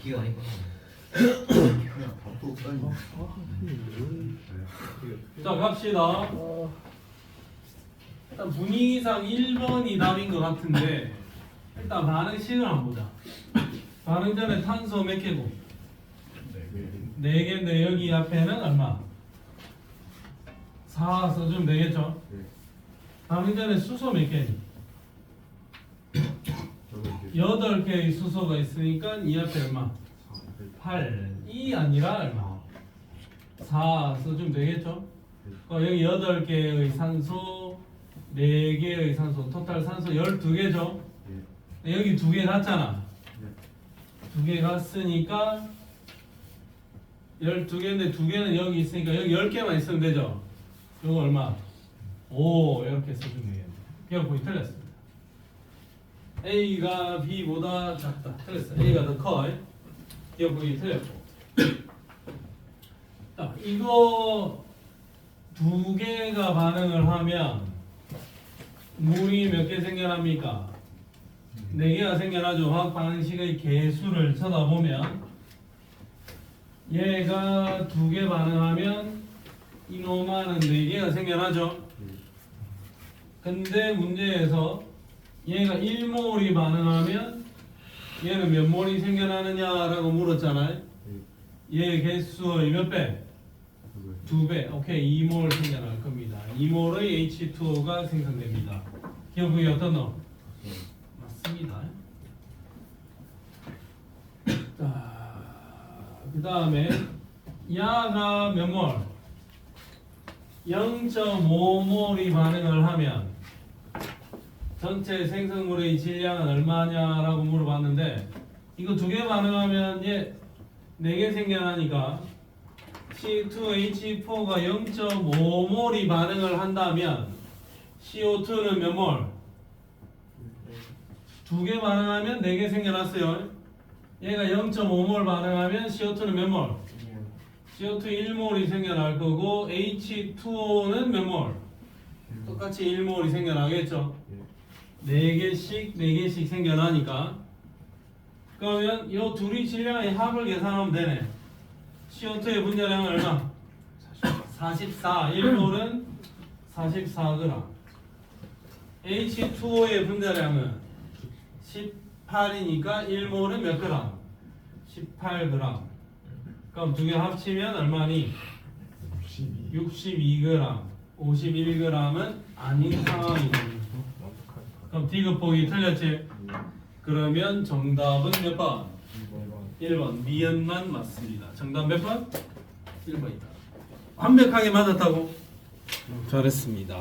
Speaker 2: 기가 아니구나.
Speaker 1: 자 갑시다. 일단 분위기상 1번이 답인 것 같은데 일단 반응식을 한번 보자. 반응 전에 탄소 몇 개고? 4개인데 여기 앞에는 얼마? 4 써주면 되겠죠? 반응 전에 수소 몇 개니? 8개의 수소가 있으니까 이 앞에 얼마? 8. 이 아니라 얼마? 4 써주면 되겠죠? 여기 8개의 산소, 4개의 산소, 토탈 산소 12개죠? 여기 2개 갔잖아. 2개 갔으니까 12개인데 2개는 여기 있으니까 여기 10개만 있으면 되죠? 이거 얼마? 5 이렇게 써주면 되겠네. 이거 보기 틀렸습니다. A가 B보다 작다. 틀렸어. A가 더 커. 이거 보기 틀렸고. 자, 이거 2개가 반응을 하면 물이 몇 개 생겨납니까? 4개가 생겨나죠. 화학 반응식의 개수를 쳐다보면 얘가 2개 반응하면 이놈아는 4개가 생겨나죠. 근데 문제에서 얘가 1몰이 반응하면 얘는 몇 몰이 생겨나느냐라고 물었잖아요. 얘 개수의 몇 배? 2배. 오케이, 2몰 생겨날 겁니다. 2몰의 H2O가 생성됩니다. 기억이 어떤 놈? 맞습니다. 자, 그 다음에 야가 몇 몰? 0.5몰이 반응을 하면 전체 생성물의 질량은 얼마냐라고 물어봤는데 이거 두 개 반응하면 얘 4개 생겨나니까 C2H4가 0.5몰이 반응을 한다면 CO2는 몇 몰? 2개 반응하면 4개 생겨났어요. 얘가 0.5몰 반응하면 CO2는 몇 몰? CO2 1몰이 생겨날 거고 H2O는 몇 몰? 똑같이 1몰이 생겨나겠죠. 4개씩 생겨나니까 그러면 이 둘이 질량의 합을 계산하면 되네. CO2의 분자량은 얼마? 44. 1몰은 44g. H2O의 분자량은 18이니까 1몰은 몇 그램? 18g. 그럼 두 개 합치면 얼마니? 62g. 51g은 아닌 상황이 됩니다. 그럼 D급폭이 틀렸지? 그러면 정답은 몇 번? 1번. 미연만 맞습니다. 정답 몇 번? 1번이다. 완벽하게 맞았다고? 잘했습니다.